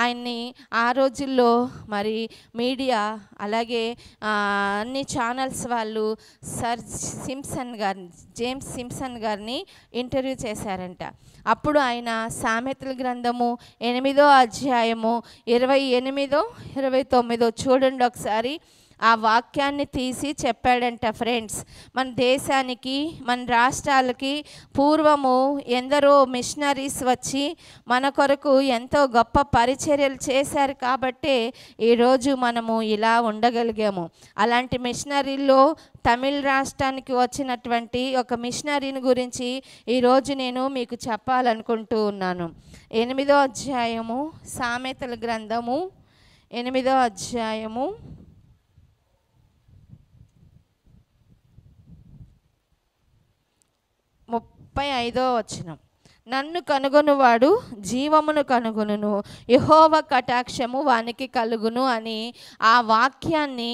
ఆయన్ని ఆ రోజుల్లో మరి మీడియా అలాగే అన్ని ఛానల్స్ వాళ్ళు సర్ సింప్సన్ గారిని జేమ్స్ సింప్సన్ గారిని ఇంటర్వ్యూ చేశారంట. అప్పుడు ఆయన సామెతల గ్రంథము 8వ అధ్యాయము 28, 29 చూడండి ఒకసారి. ఆ వాక్యాన్ని తీసి చెప్పాడంట. ఫ్రెండ్స్, మన దేశానికి మన రాష్ట్రాలకి పూర్వము ఎందరో మిషనరీస్ వచ్చి మన కొరకు ఎంతో గొప్ప పరిచర్యలు చేశారు కాబట్టే ఈరోజు మనము ఇలా ఉండగలిగాము. అలాంటి మిషనరీల్లో తమిళ రాష్ట్రానికి వచ్చినటువంటి ఒక మిషనరీని గురించి ఈరోజు నేను మీకు చెప్పాలనుకుంటూ ఉన్నాను. 8వ అధ్యాయము సామెతల గ్రంథము 8వ అధ్యాయము 35వ వచనం. నన్ను కనుగొనువాడు జీవమును కనుగొనును, యెహోవా కటాక్షము వానికి కలుగును అని ఆ వాక్యాన్ని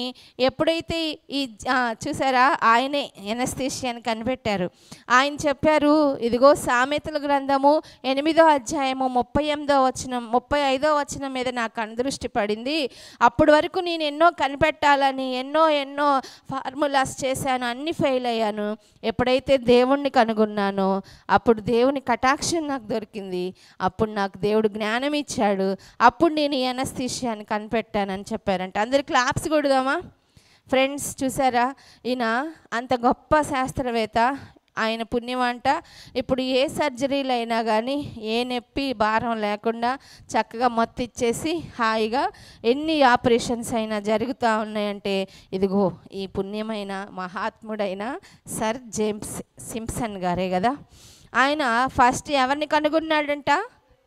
ఎప్పుడైతే చూసారా, ఆయనే ఎనస్థీషియాని కనిపెట్టారు. ఆయన చెప్పారు, ఇదిగో సామెతల గ్రంథము 8వ అధ్యాయము 35వ వచనం మీద నాకు అనుదృష్టి పడింది. అప్పటి వరకు నేను ఎన్నో కనిపెట్టాలని ఎన్నో ఫార్ములాస్ చేశాను, అన్ని ఫెయిల్ అయ్యాను. ఎప్పుడైతే దేవుణ్ణి కనుగొన్నానో అప్పుడు దేవుని కటాక్షం నాకు దొరికింది. అప్పుడు నాకు దేవుడు జ్ఞానం ఇచ్చాడు. అప్పుడు నేను ఎనస్థీషియాని కనిపెట్టానని చెప్పారంట. అందరు క్లాప్స్ కొడదామా ఫ్రెండ్స్? చూసారా, ఈయన అంత గొప్ప శాస్త్రవేత్త, ఆయన పుణ్యమంట. ఇప్పుడు ఏ సర్జరీలు అయినా కానీ ఏ నొప్పి భారం లేకుండా చక్కగా మొత్తం ఇచ్చేసి హాయిగా ఎన్ని ఆపరేషన్స్ అయినా జరుగుతూ ఉన్నాయంటే ఇదిగో ఈ పుణ్యమైన మహాత్ముడైన సర్ జేమ్స్ సింప్సన్ గారే కదా. ఆయన ఫస్ట్ ఎవరిని కనుగొన్నాడంట?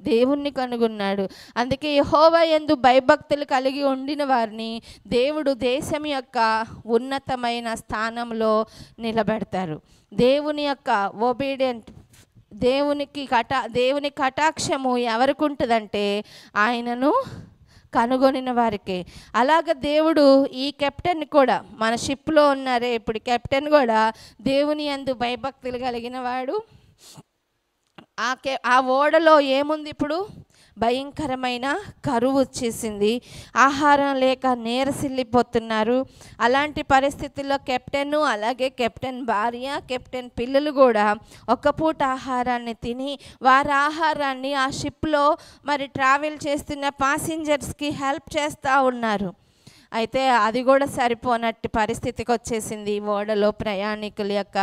దేవుణ్ణి కనుగొన్నాడు. అందుకే యెహోవా యందు భయభక్తులు కలిగి ఉండిన వారిని దేవుడు దేశం యొక్క ఉన్నతమైన స్థానంలో నిలబెడతారు. దేవుని యొక్క ఒబీడియంట్, దేవుని కటాక్షము ఎవరికి ఉంటుందంటే ఆయనను కనుగొనిన వారికి. అలాగ దేవుడు ఈ కెప్టెన్ కూడా, మన షిప్లో ఉన్నారే ఇప్పుడు కెప్టెన్ కూడా దేవుని యందు భయభక్తులు కలిగిన వాడు. ఆ ఓడలో ఏముంది? ఇప్పుడు భయంకరమైన కరువు వచ్చేసింది, ఆహారం లేక నీరసిల్లిపోతున్నారు. అలాంటి పరిస్థితుల్లో కెప్టెన్ అలాగే కెప్టెన్ భార్య కెప్టెన్ పిల్లలు కూడా ఒక్క పూట ఆహారాన్ని తిని వారి ఆహారాన్ని ఆ షిప్లో మరి ట్రావెల్ చేస్తున్న ప్యాసింజర్స్కి హెల్ప్ చేస్తూ ఉన్నారు. అయితే అది కూడా సరిపోనట్టు పరిస్థితికి వచ్చేసింది ఓడలో ప్రయాణికుల యొక్క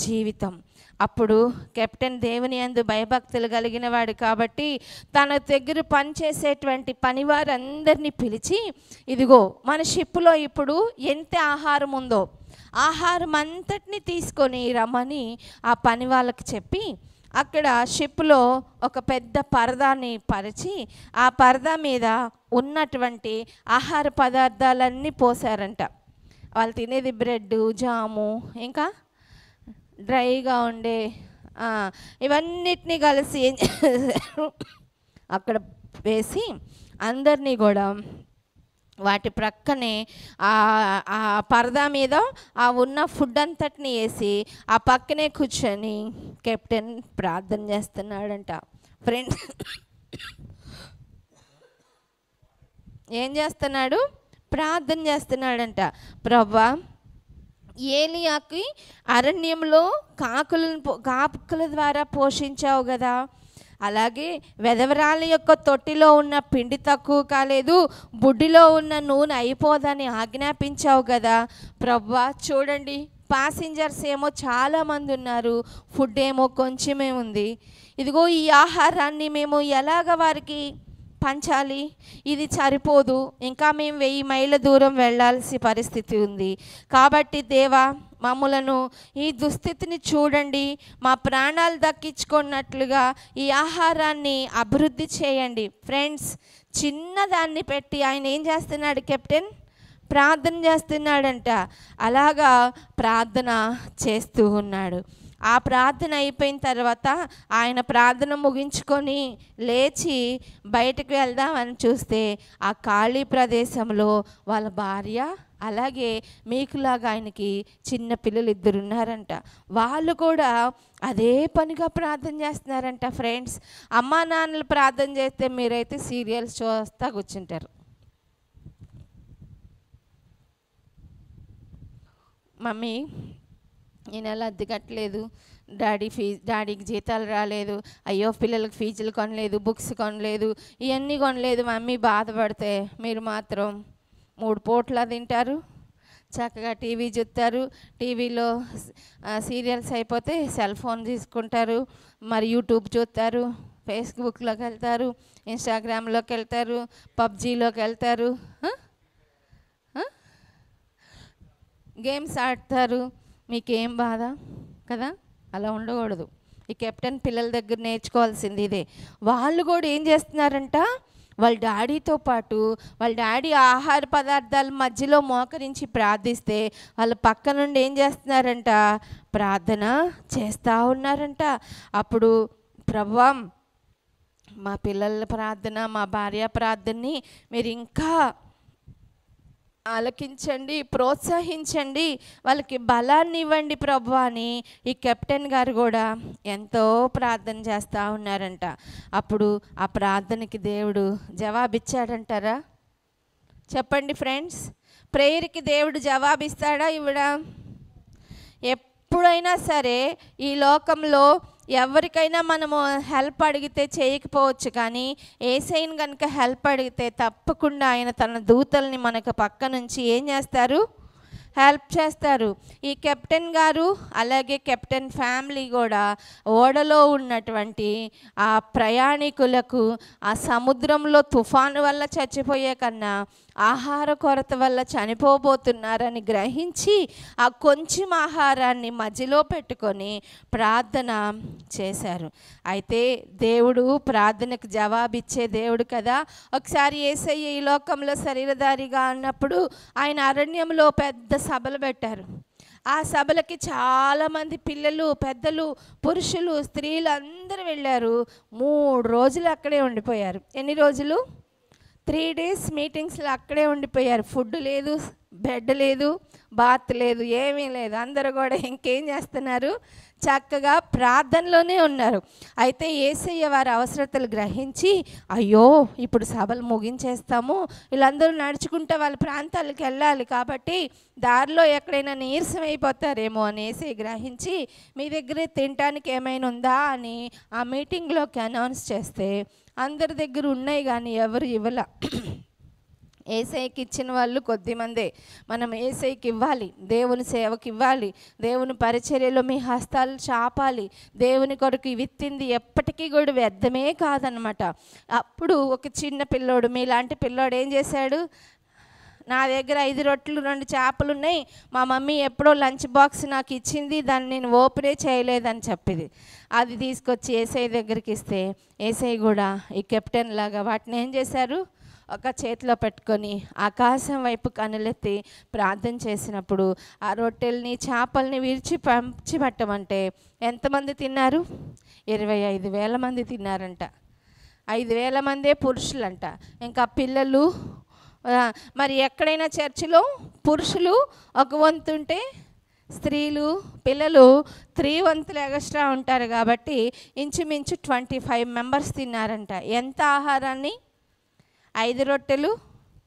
జీవితం. అప్పుడు కెప్టెన్ దేవుని యందు భయభక్తులు కలిగిన వాడు కాబట్టి తన దగ్గర పనిచేసేటువంటి పనివారందరినీ పిలిచి, ఇదిగో మన షిప్లో ఇప్పుడు ఎంత ఆహారం ఉందో ఆహారం అంతటిని తీసుకొని రమ్మని ఆ పని వాళ్ళకి చెప్పి అక్కడ షిప్లో ఒక పెద్ద పరదాని పరిచి ఆ పరదా మీద ఉన్నటువంటి ఆహార పదార్థాలన్నీ పోసారంట. వాళ్ళు తినేది బ్రెడ్, జాము, ఇంకా డ్రైగా ఉండే ఇవన్నిటినీ కలిసి అక్కడ వేసి అందరినీ కూడా వాటి ప్రక్కనే ఆ పరదా మీద ఆ ఉన్న ఫుడ్ అంతటిని వేసి ఆ పక్కనే కూర్చొని కెప్టెన్ ప్రార్థన చేస్తున్నాడంట. ఫ్రెండ్స్, ఏం చేస్తున్నాడు? ప్రార్థన చేస్తున్నాడంట. ప్రభువా, ఏలియాకి అరణ్యంలో కాకుల ద్వారా పోషించావు కదా, అలాగే వెధవరాలి యొక్క తొట్టిలో ఉన్న పిండి తక్కువ కాలేదు, బుడ్డిలో ఉన్న నూనె అయిపోదని ఆజ్ఞాపించావు కదా ప్రభువా. చూడండి, ప్యాసింజర్స్ ఏమో చాలామంది ఉన్నారు, ఫుడ్ ఏమో కొంచెమే ఉంది. ఇదిగో ఈ ఆహారాన్ని మేము ఎలాగ వారికి పంచాలి? ఇది సరిపోదు, ఇంకా మేము 1000 మైళ్ళ దూరం వెళ్ళాల్సిన పరిస్థితి ఉంది. కాబట్టి దేవా, మమ్ములను ఈ దుస్థితిని చూడండి, మా ప్రాణాలు దక్కించుకున్నట్లుగా ఈ ఆహారాన్ని అభివృద్ధి చేయండి. ఫ్రెండ్స్, చిన్నదాన్ని పెట్టి ఆయన ఏం చేస్తున్నాడు? కెప్టెన్ ప్రార్థన చేస్తున్నాడంట. అలాగా ప్రార్థన చేస్తూ ఉన్నాడు. ఆ ప్రార్థన అయిపోయిన తర్వాత ఆయన ప్రార్థన ముగించుకొని లేచి బయటకు వెళ్దామని చూస్తే ఆ ఖాళీ ప్రదేశంలో వాళ్ళ భార్య, అలాగే మీకులాగా ఆయనకి చిన్న పిల్లలు 2 ఉన్నారంట. వాళ్ళు కూడా అదే పనిగా ప్రార్థన చేస్తున్నారంట. ఫ్రెండ్స్, అమ్మా నాన్నలు ప్రార్థన చేస్తే మీరైతే సీరియల్స్ చూస్తా కూర్చుంటారు. మమ్మీ, ఈ నెల అద్దె కట్టలేదు, డాడీకి జీతాలు రాలేదు, అయ్యో పిల్లలకు ఫీజులు కొనలేదు, బుక్స్ కొనలేదు, ఇవన్నీ కొనలేదు మమ్మీ బాధపడితే, మీరు మాత్రం 3 పూట్ల తింటారు, చక్కగా టీవీ చూస్తారు, టీవీలో సీరియల్స్ అయిపోతే సెల్ ఫోన్ తీసుకుంటారు, మరి యూట్యూబ్ చూస్తారు, ఫేస్బుక్లోకి వెళ్తారు, ఇన్స్టాగ్రామ్లోకి వెళ్తారు, పబ్జీలోకి వెళ్తారు, గేమ్స్ ఆడతారు. మీకేం బాధ కదా? అలా ఉండకూడదు. ఈ కెప్టెన్ పిల్లల దగ్గర నేర్చుకోవాల్సింది ఇదే. వాళ్ళు కూడా ఏం చేస్తున్నారంట? వాళ్ళ డాడీతో పాటు వాళ్ళ డాడీ ఆహార పదార్థాల మధ్యలో మోకరించి ప్రార్థిస్తే వాళ్ళ పక్క నుండి ఏం చేస్తున్నారంట? ప్రార్థన చేస్తూ ఉన్నారంట. అప్పుడు ప్రభువా, మా పిల్లల ప్రార్థన, మా భార్య ప్రార్థనని మీరు ఇంకా ఆలకించండి, ప్రోత్సహించండి, వాళ్ళకి బలాన్ని ఇవ్వండి ప్రభు అని ఈ కెప్టెన్ గారు కూడా ఎంతో ప్రార్థన చేస్తూ ఉన్నారంట. అప్పుడు ఆ ప్రార్థనకి దేవుడు జవాబిచ్చాడంటారా? చెప్పండి ఫ్రెండ్స్, ప్రేయర్కి దేవుడు జవాబిస్తాడా, ఇవ్వడా? ఎప్పుడైనా సరే ఈ లోకంలో ఎవరికైనా మనము హెల్ప్ అడిగితే చేయకపోవచ్చు, కానీ యేసయ్యని కనుక హెల్ప్ అడిగితే తప్పకుండా ఆయన తన దూతల్ని మనకు పక్క నుంచి ఏం చేస్తారు? హెల్ప్ చేస్తారు. ఈ కెప్టెన్ గారు అలాగే కెప్టెన్ ఫ్యామిలీ కూడా ఓడలో ఉన్నటువంటి ఆ ప్రయాణికులకు ఆ సముద్రంలో తుఫాను వల్ల చచ్చిపోయే కన్నా ఆహార కొరత వల్ల చనిపోబోతున్నారని గ్రహించి ఆ కొంచెం ఆహారాన్ని మధ్యలో పెట్టుకొని ప్రార్థన చేశారు. అయితే దేవుడు ప్రార్థనకు జవాబిచ్చే దేవుడు కదా. ఒకసారి యేసయ్య ఈ లోకంలో శరీరధారిగా ఉన్నప్పుడు ఆయన అరణ్యంలో పెద్ద సభలు పెట్టారు. ఆ సభలకి చాలామంది పిల్లలు, పెద్దలు, పురుషులు, స్త్రీలు అందరూ వెళ్ళారు. 3 రోజులు అక్కడే ఉండిపోయారు. ఎన్ని రోజులు? 3 days మీటింగ్స్లో అక్కడే ఉండిపోయారు. ఫుడ్ లేదు, బెడ్ లేదు, బాత్ లేదు, ఏమీ లేదు. అందరూ కూడా ఇంకేం చేస్తున్నారు? చక్కగా ప్రార్థనలోనే ఉన్నారు. అయితే యేసయ్య వారి అవసరతలు గ్రహించి, అయ్యో ఇప్పుడు సభలు ముగించేస్తాము, వీళ్ళందరూ నడుచుకుంటూ వాళ్ళ ప్రాంతాలకు వెళ్ళాలి, కాబట్టి దారిలో ఎక్కడైనా నీరసం అయిపోతారేమో అని యేసయ్య గ్రహించి, మీ దగ్గరే తినడానికి ఏమైనా ఉందా అని ఆ మీటింగ్లోకి అనౌన్స్ చేస్తే అందరి దగ్గర ఉన్నాయి కానీ ఎవరు ఇవ్వాల. యేసయ్యకి ఇచ్చిన వాళ్ళు కొద్దిమందే. మనం యేసయ్యకి ఇవ్వాలి, దేవుని సేవకి ఇవ్వాలి, దేవుని పరిచర్యలో మీ హస్తాలు చాపాలి. దేవుని కొరకు విత్తింది ఎప్పటికీ కూడా వ్యర్థమే కాదనమాట. అప్పుడు ఒక చిన్న పిల్లోడు, మీలాంటి పిల్లోడు ఏం చేశాడు? నా దగ్గర 5 రొట్టెలు 2 చేపలు ఉన్నాయి, మా మమ్మీ ఎప్పుడో లంచ్ బాక్స్ నాకు ఇచ్చింది, దాన్ని నేను ఓపెనే చేయలేదని చెప్పింది. అది తీసుకొచ్చి యేసయ్య దగ్గరికి ఇస్తే యేసయ్య కూడా ఈ కెప్టెన్ లాగా వాటిని ఏం చేశారు? ఒక చేతిలో పెట్టుకొని ఆకాశం వైపు కనులెత్తి ప్రార్థన చేసినప్పుడు ఆ రొట్టెల్ని చేపల్ని విరిచి పంచిపెట్టమంటే ఎంతమంది తిన్నారు? 25,000 మంది తిన్నారంట. 5,000 మందే పురుషులంట. ఇంకా పిల్లలు, మరి ఎక్కడైనా చర్చిలో పురుషులు ఒక వంతు ఉంటే స్త్రీలు పిల్లలు 3 వంతులు ఎక్స్ట్రా ఉంటారు కాబట్టి ఇంచుమించు 25 మెంబర్స్ తిన్నారంట. ఎంత ఆహారాన్ని? 5 రొట్టెలు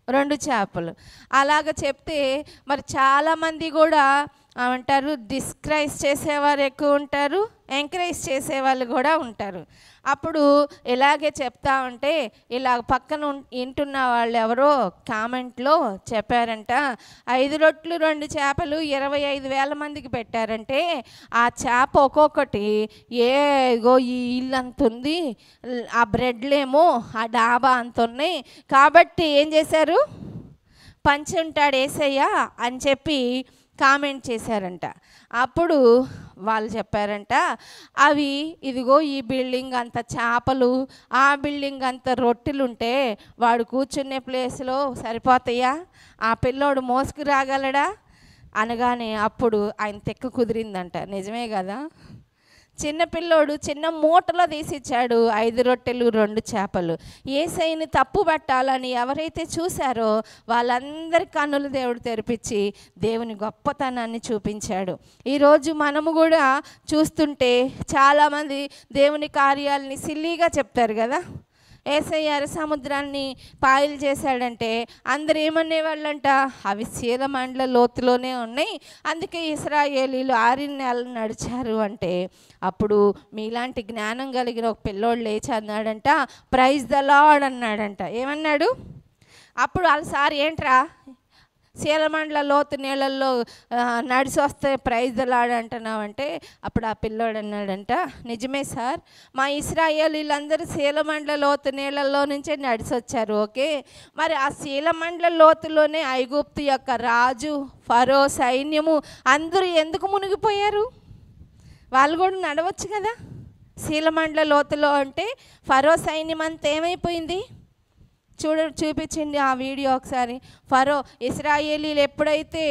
2 చేపలు. అలాగ చెప్తే మరి చాలామంది కూడా అంటారు, డిస్కరేజ్ చేసేవారు ఎక్కువ ఉంటారు, ఎంకరేజ్ చేసేవాళ్ళు కూడా ఉంటారు. అప్పుడు ఇలాగే చెప్తా ఉంటే ఇలా పక్కన వింటున్న వాళ్ళు ఎవరో కామెంట్లో చెప్పారంట, 5 రొట్టెలు 2 చేపలు 25,000 మందికి పెట్టారంటే ఆ చేప ఒక్కొక్కటి ఏగో ఈ ఇల్లు అంత ఉంది, ఆ బ్రెడ్లేమో ఆ డాబా అంత ఉన్నాయి, కాబట్టి ఏం చేశారు, పంచి ఉంటాడు యేసయ్య అని చెప్పి కామెంట్ చేశారంట. అప్పుడు వాళ్ళు చెప్పారంట, అవి ఇదిగో ఈ బిల్డింగ్ అంత చేపలు, ఆ బిల్డింగ్ అంత రొట్టెలుంటే వాడు కూర్చునే ప్లేస్లో సరిపోతాయా? ఆ పిల్లోడు మోసుకు రాగలడా అనగానే అప్పుడు ఆయన తెక్క కుదిరిందంట. నిజమే కదా, చిన్నపిల్లోడు చిన్న మూటలో తీసిచ్చాడు 5 రొట్టెలు 2 చేపలు. యేసయ్యని తప్పు పట్టాలని ఎవరైతే చూశారో వాళ్ళందరి కన్నులు దేవుడు తెరిపించి దేవుని గొప్పతనాన్ని చూపించాడు. ఈరోజు మనము కూడా చూస్తుంటే చాలామంది దేవుని కార్యాలని సిల్లీగా చెప్తారు కదా. యేసయ్య సముద్రాన్ని పాయలు చేశాడంటే అందరు ఏమనేవాళ్ళంట, అవి శీలమండల లోతులోనే ఉన్నాయి, అందుకే ఇశ్రాయేలీలు 6 నెలలు నడిచారు అంటే అప్పుడు మీలాంటి జ్ఞానం కలిగిన ఒక పిల్లోడు లేచి అన్నాడంట, ప్రైజ్ ద లార్డ్ అన్నాడంట. ఏమన్నాడు? అప్పుడు వాళ్ళ సార్ ఏంట్రా శీలమండల లోతు నీళ్ళల్లో నడిచి వస్తే ప్రైజ్ ద లార్డ్ అంటున్నావంటే అప్పుడు ఆ పిల్లోడు అన్నాడంట, నిజమే సార్, మా ఇశ్రాయేలీలందరూ శీలమండల లోతు నీళ్ళల్లో నుంచే నడిచి వచ్చారు. ఓకే, మరి ఆ శీలమండల లోతులోనే ఐగుప్తు యొక్క రాజు, ఫరో సైన్యము అందరూ ఎందుకు మునిగిపోయారు? వాళ్ళు కూడా నడవచ్చు కదా. శీలమండల లోతులో అంటే ఫరో సైన్యం అంతా ఏమైపోయింది? చూపించండి ఆ వీడియో ఒకసారి. ఫరో ఇశ్రాయేలీలు ఎప్పుడైతే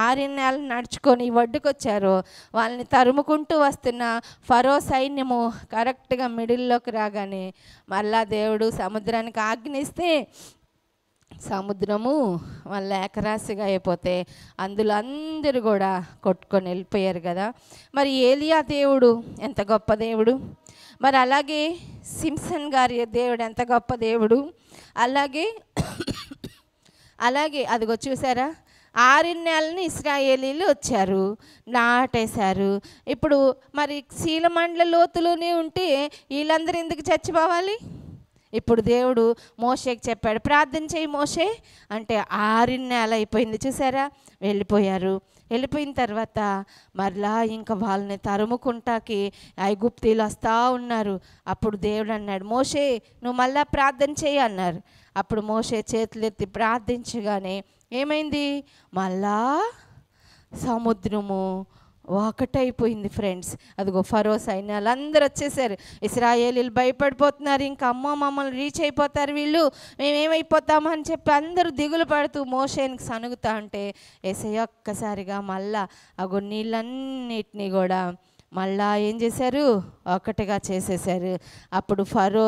6 నెలలు నడుచుకొని ఒడ్డుకొచ్చారో వాళ్ళని తరుముకుంటూ వస్తున్న ఫరో సైన్యము కరెక్ట్గా మిడిల్లోకి రాగానే మళ్ళా దేవుడు సముద్రానికి ఆజ్ఞిస్తే సముద్రము వాళ్ళ ఏకరాశిగా అయిపోతే అందులో అందరూ కూడా కొట్టుకొని వెళ్ళిపోయారు కదా. మరి ఏలియా దేవుడు ఎంత గొప్ప దేవుడు, మరి అలాగే సింసన్ గారి దేవుడు ఎంత గొప్ప దేవుడు. అలాగే అదిగో చూసారా, 6 నెలలని ఇశ్రాయేలీలు వచ్చారు, నాటేశారు. ఇప్పుడు మరి శీలమండల లోతులోనే ఉంటే వీళ్ళందరూ ఎందుకు చచ్చిపోవాలి? ఇప్పుడు దేవుడు మోషేకి చెప్పాడు, ప్రార్థన చేయి మోషే అంటే 6 నెలలు అయిపోయింది. చూసారా, వెళ్ళిపోయారు. వెళ్ళిపోయిన తర్వాత మరలా ఇంకా వాళ్ళని తరుముకుంటాకి ఐగుప్తీలు వస్తూ ఉన్నారు. అప్పుడు దేవుడు అన్నాడు, మోషే నువ్వు మళ్ళా ప్రార్థన చేయి అన్నారు. అప్పుడు మోషే చేతులెత్తి ప్రార్థించగానే ఏమైంది? మళ్ళా సముద్రము ఒకటైపోయింది ఫ్రెండ్స్. అదిగో ఫరో సైన్యాలు అందరూ వచ్చేసారు. ఇశ్రాయేలీలు భయపడిపోతున్నారు, ఇంకా అమ్మో మమ్మల్ని రీచ్ అయిపోతారు వీళ్ళు, మేమేమైపోతామో అని చెప్పి అందరూ దిగులు పడుతూ మోషేనికి సనుగుతా ఉంటే యేసయ్య ఒక్కసారిగా మళ్ళా అగో నీళ్ళన్నిటినీ కూడా మళ్ళా ఏం చేశారు? ఒకటిగా చేసేసారు. అప్పుడు ఫరో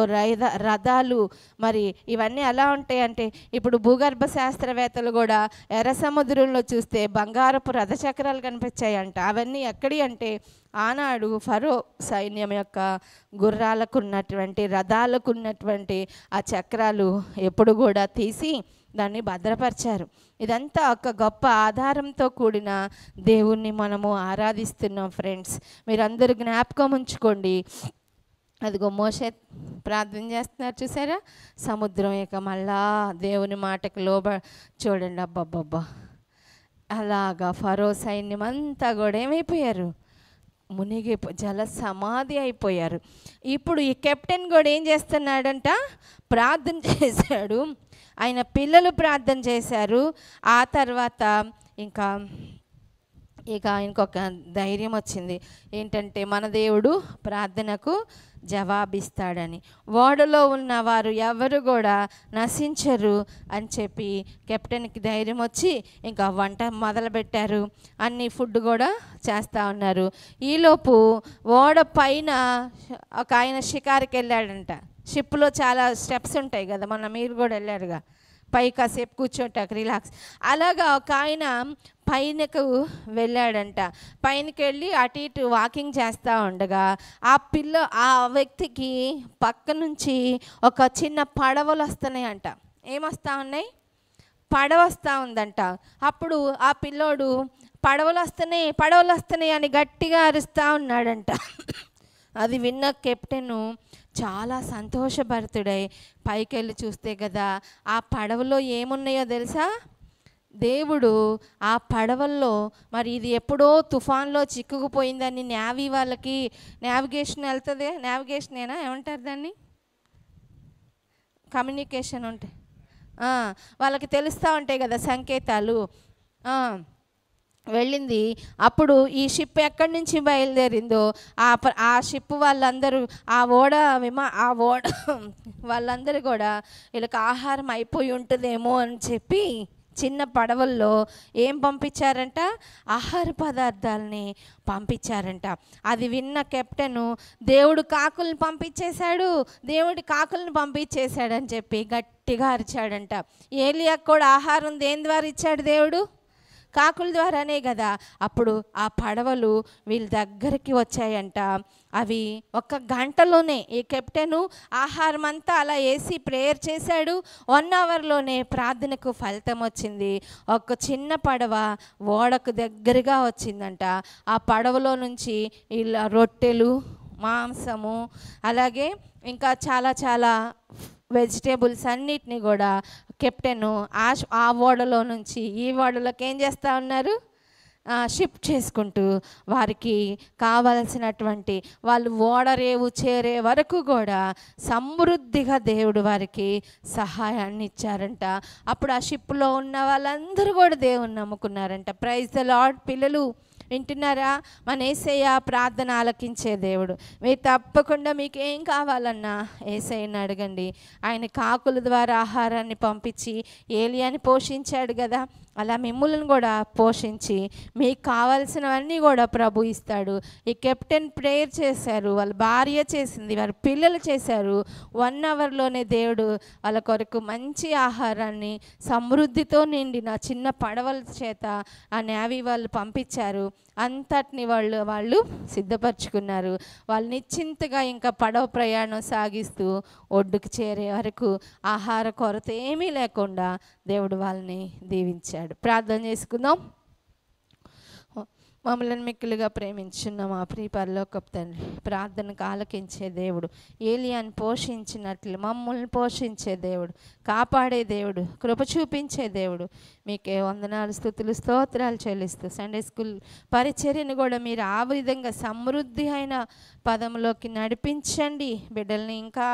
రథాలు మరి ఇవన్నీ ఎలా ఉంటాయంటే ఇప్పుడు భూగర్భ శాస్త్రవేత్తలు కూడా ఎర్ర సముద్రంలో చూస్తే బంగారపు రథచక్రాలు కనిపించాయంట. అవన్నీ ఎక్కడి అంటే ఆనాడు ఫరో సైన్యం యొక్క గుర్రాలకు ఉన్నటువంటి రథాలకు ఉన్నటువంటి ఆ చక్రాలు ఎప్పుడు కూడా తీసి దాన్ని భద్రపరిచారు. ఇదంతా ఒక గొప్ప ఆధారంతో కూడిన దేవుణ్ణి మనము ఆరాధిస్తున్నాం ఫ్రెండ్స్. మీరందరూ జ్ఞాపకం ఉంచుకోండి. అదిగో మోషే ప్రార్థన చేస్తున్నారు చూసారా, సముద్రం ఇక మళ్ళా దేవుని మాటకు చూడండి, అబ్బబ్బబ్బా అలాగా ఫరో సైన్యం అంతా కూడా ఏమైపోయారు? మునిగి జల సమాధి అయిపోయారు. ఇప్పుడు ఈ కెప్టెన్ కూడా ఏం చేస్తున్నాడంట? ప్రార్థన చేశాడు. ఆయన పిల్లలు ప్రార్థన చేశారు. ఆ తర్వాత ఇంకా ఆయనకు ఒక ధైర్యం వచ్చింది ఏంటంటే మన దేవుడు ప్రార్థనకు జవాబిస్తాడని. ఓడలో ఉన్న వారు ఎవరు కూడా నశించరు అని చెప్పి కెప్టెన్కి ధైర్యం వచ్చి ఇంకా వంట మొదలుపెట్టారు. అన్ని ఫుడ్ కూడా చేస్తూ ఉన్నారు. ఈలోపు ఓడ పైన ఒక ఆయన షికారుకి వెళ్ళాడంట. షిప్లో చాలా స్టెప్స్ ఉంటాయి కదా, మొన్న మీరు కూడా వెళ్ళారుగా, పై కాసేపు కూర్చోటానికి రిలాక్స్. అలాగా ఒక ఆయన పైనకు వెళ్ళాడంట. పైనకి వెళ్ళి అటు ఇటు వాకింగ్ చేస్తూ ఉండగా ఆ వ్యక్తికి పక్క నుంచి ఒక చిన్న పడవలు వస్తున్నాయంట. ఏమొస్తా ఉన్నాయి? పడవ వస్తూ ఉందంట. అప్పుడు ఆ పిల్లోడు పడవలు వస్తున్నాయి అని గట్టిగా అరుస్తూ ఉన్నాడంట. అది విన్న కెప్టెను చాలా సంతోషభరితుడై పైకి వెళ్ళి చూస్తే కదా ఆ పడవలో ఏమున్నాయో తెలుసా? దేవుడు ఆ పడవల్లో, మరి ఇది ఎప్పుడో తుఫాన్లో చిక్కుకుపోయిందని నేవీ వాళ్ళకి నావిగేషన్ వెళ్తుంది. నావిగేషనేనా ఏమంటారు దాన్ని? కమ్యూనికేషన్ ఉంటాయి, వాళ్ళకి తెలుస్తూ ఉంటాయి కదా సంకేతాలు. వెళ్ళింది. అప్పుడు ఈ షిప్ ఎక్కడి నుంచి బయలుదేరిందో ఆ షిప్ వాళ్ళందరూ ఆ ఓడ వాళ్ళందరూ కూడా వీళ్ళకి ఆహారం అయిపోయి ఉంటుందేమో అని చెప్పి చిన్న పడవల్లో ఏం పంపించారంట? ఆహార పదార్థాలని పంపించారంట. అది విన్న కెప్టెను దేవుడు కాకుల్ని పంపించేశాడని చెప్పి గట్టిగా అరిచాడంట. ఏలియాకు కూడా ఆహారం దేని ద్వారా ఇచ్చాడు దేవుడు? కాకుల ద్వారానే కదా. అప్పుడు ఆ పడవలు వీళ్ళ దగ్గరికి వచ్చాయంట. అవి 1 గంటలోనే ఈ కెప్టెను ఆహారం అంతా అలా వేసి ప్రేయర్ చేశాడు. 1 అవర్లోనే ప్రార్థనకు ఫలితం వచ్చింది. ఒక చిన్న పడవ ఓడకు దగ్గరగా వచ్చిందంట. ఆ పడవలో నుంచి ఇలా రొట్టెలు, మాంసము, అలాగే ఇంకా చాలా వెజిటేబుల్స్ అన్నిటినీ కూడా కెప్టెను ఆ ఓడలో నుంచి ఈ ఓడలోకి ఏం చేస్తూ ఉన్నారు? షిఫ్ట్ చేసుకుంటూ వారికి కావలసినటువంటి వాళ్ళు ఓడరేవు చేరే వరకు కూడా సమృద్ధిగా దేవుడు వారికి సహాయాన్ని ఇచ్చారంట. అప్పుడు ఆ షిప్లో ఉన్న వాళ్ళందరూ కూడా దేవుని నమ్ముకున్నారంట. Praise the lord. పిల్లలు వింటున్నారా? మన యేసయ్య ప్రార్థన ఆలకించే దేవుడు. మీరు తప్పకుండా మీకు ఏం కావాలన్నా యేసయ్యని అడగండి. ఆయన కాకుల ద్వారా ఆహారాన్ని పంపించి ఏలియాని పోషించాడు కదా, అలా మిమ్మల్ని కూడా పోషించి మీకు కావాల్సినవన్నీ కూడా ప్రభు ఇస్తాడు. ఈ కెప్టెన్ ప్రేయర్ చేశారు, వాళ్ళ భార్య చేసింది, వారి పిల్లలు చేశారు. 1 అవర్లోనే దేవుడు వాళ్ళ కొరకు మంచి ఆహారాన్ని సమృద్ధితో నిండిన చిన్న పడవల చేత ఆ నేవీ వాళ్ళు పంపించారు. అంతటిని వాళ్ళు సిద్ధపరచుకున్నారు. వాళ్ళు నిశ్చింతగా ఇంకా పడవ ప్రయాణం సాగిస్తూ ఒడ్డుకు చేరే వరకు ఆహార కొరత ఏమీ లేకుండా దేవుడు వాళ్ళని దీవించాడు. ప్రార్థన చేసుకుందాం. మమ్మల్ని మిక్కిలిగా ప్రేమించున్న మా ప్రియ పరలోకపు తండ్రి, ప్రార్థనకు ఆలకించే దేవుడు, ఏలియాని పోషించినట్లు మమ్మల్ని పోషించే దేవుడు, కాపాడే దేవుడు, కృప చూపించే దేవుడు, మీకే వందనాలు, స్తుతులు, స్తోత్రాలు చెల్లిస్తూ సండే స్కూల్ పరిచర్యను కూడా మీరు ఆ విధంగా సమృద్ధి అయిన పదంలోకి నడిపించండి. బిడ్డల్ని ఇంకా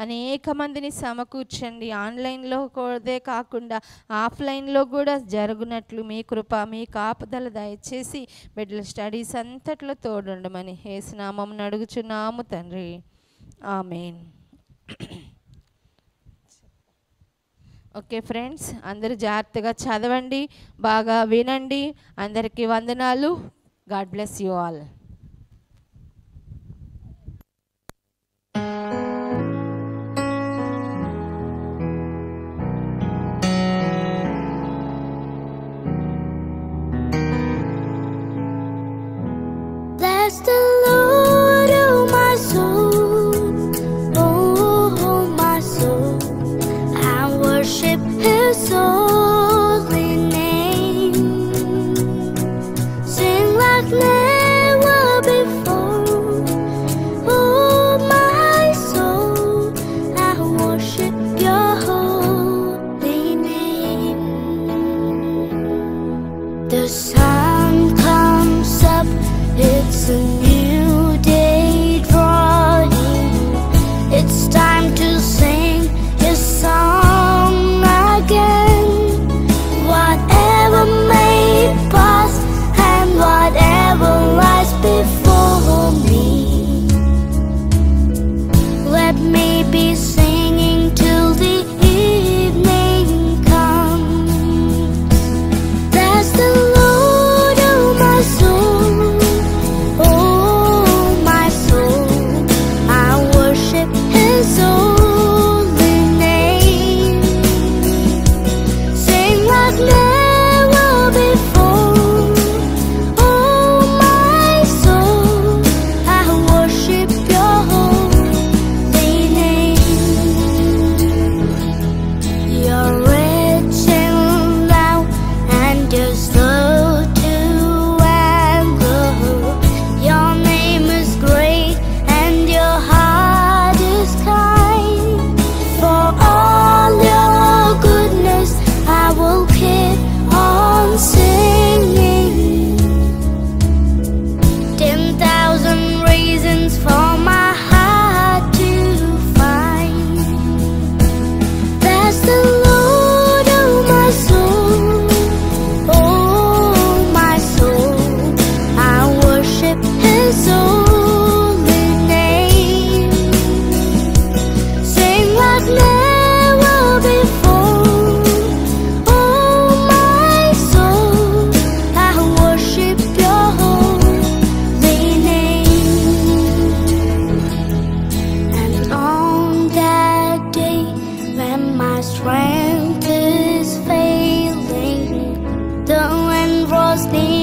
అనేక మందిని సమకూర్చండి. ఆన్లైన్లో కూడా కాకుండా ఆఫ్లైన్లో కూడా జరుగునట్లు మీ కృప, మీ కాపుదల దయచేసి బిడ్డల స్టడీస్ అంతట్లో తోడుండమని యేసు నామమున అడుగుచున్నాము తండ్రి. ఆమేన్. ఓకే ఫ్రెండ్స్, అందరూ జాగ్రత్తగా చదవండి, బాగా వినండి. అందరికీ వందనాలు. God bless you all. Bless the Lord, oh my soul, oh my soul, I worship His holy name. Sing like never before, oh my soul, I worship Your holy name. The sun comes up, it's a new day drawing. It's time to sing His song again. Whatever may pass and whatever lies before me, let me be singing till the evening comes. Bless the Lord, Sneha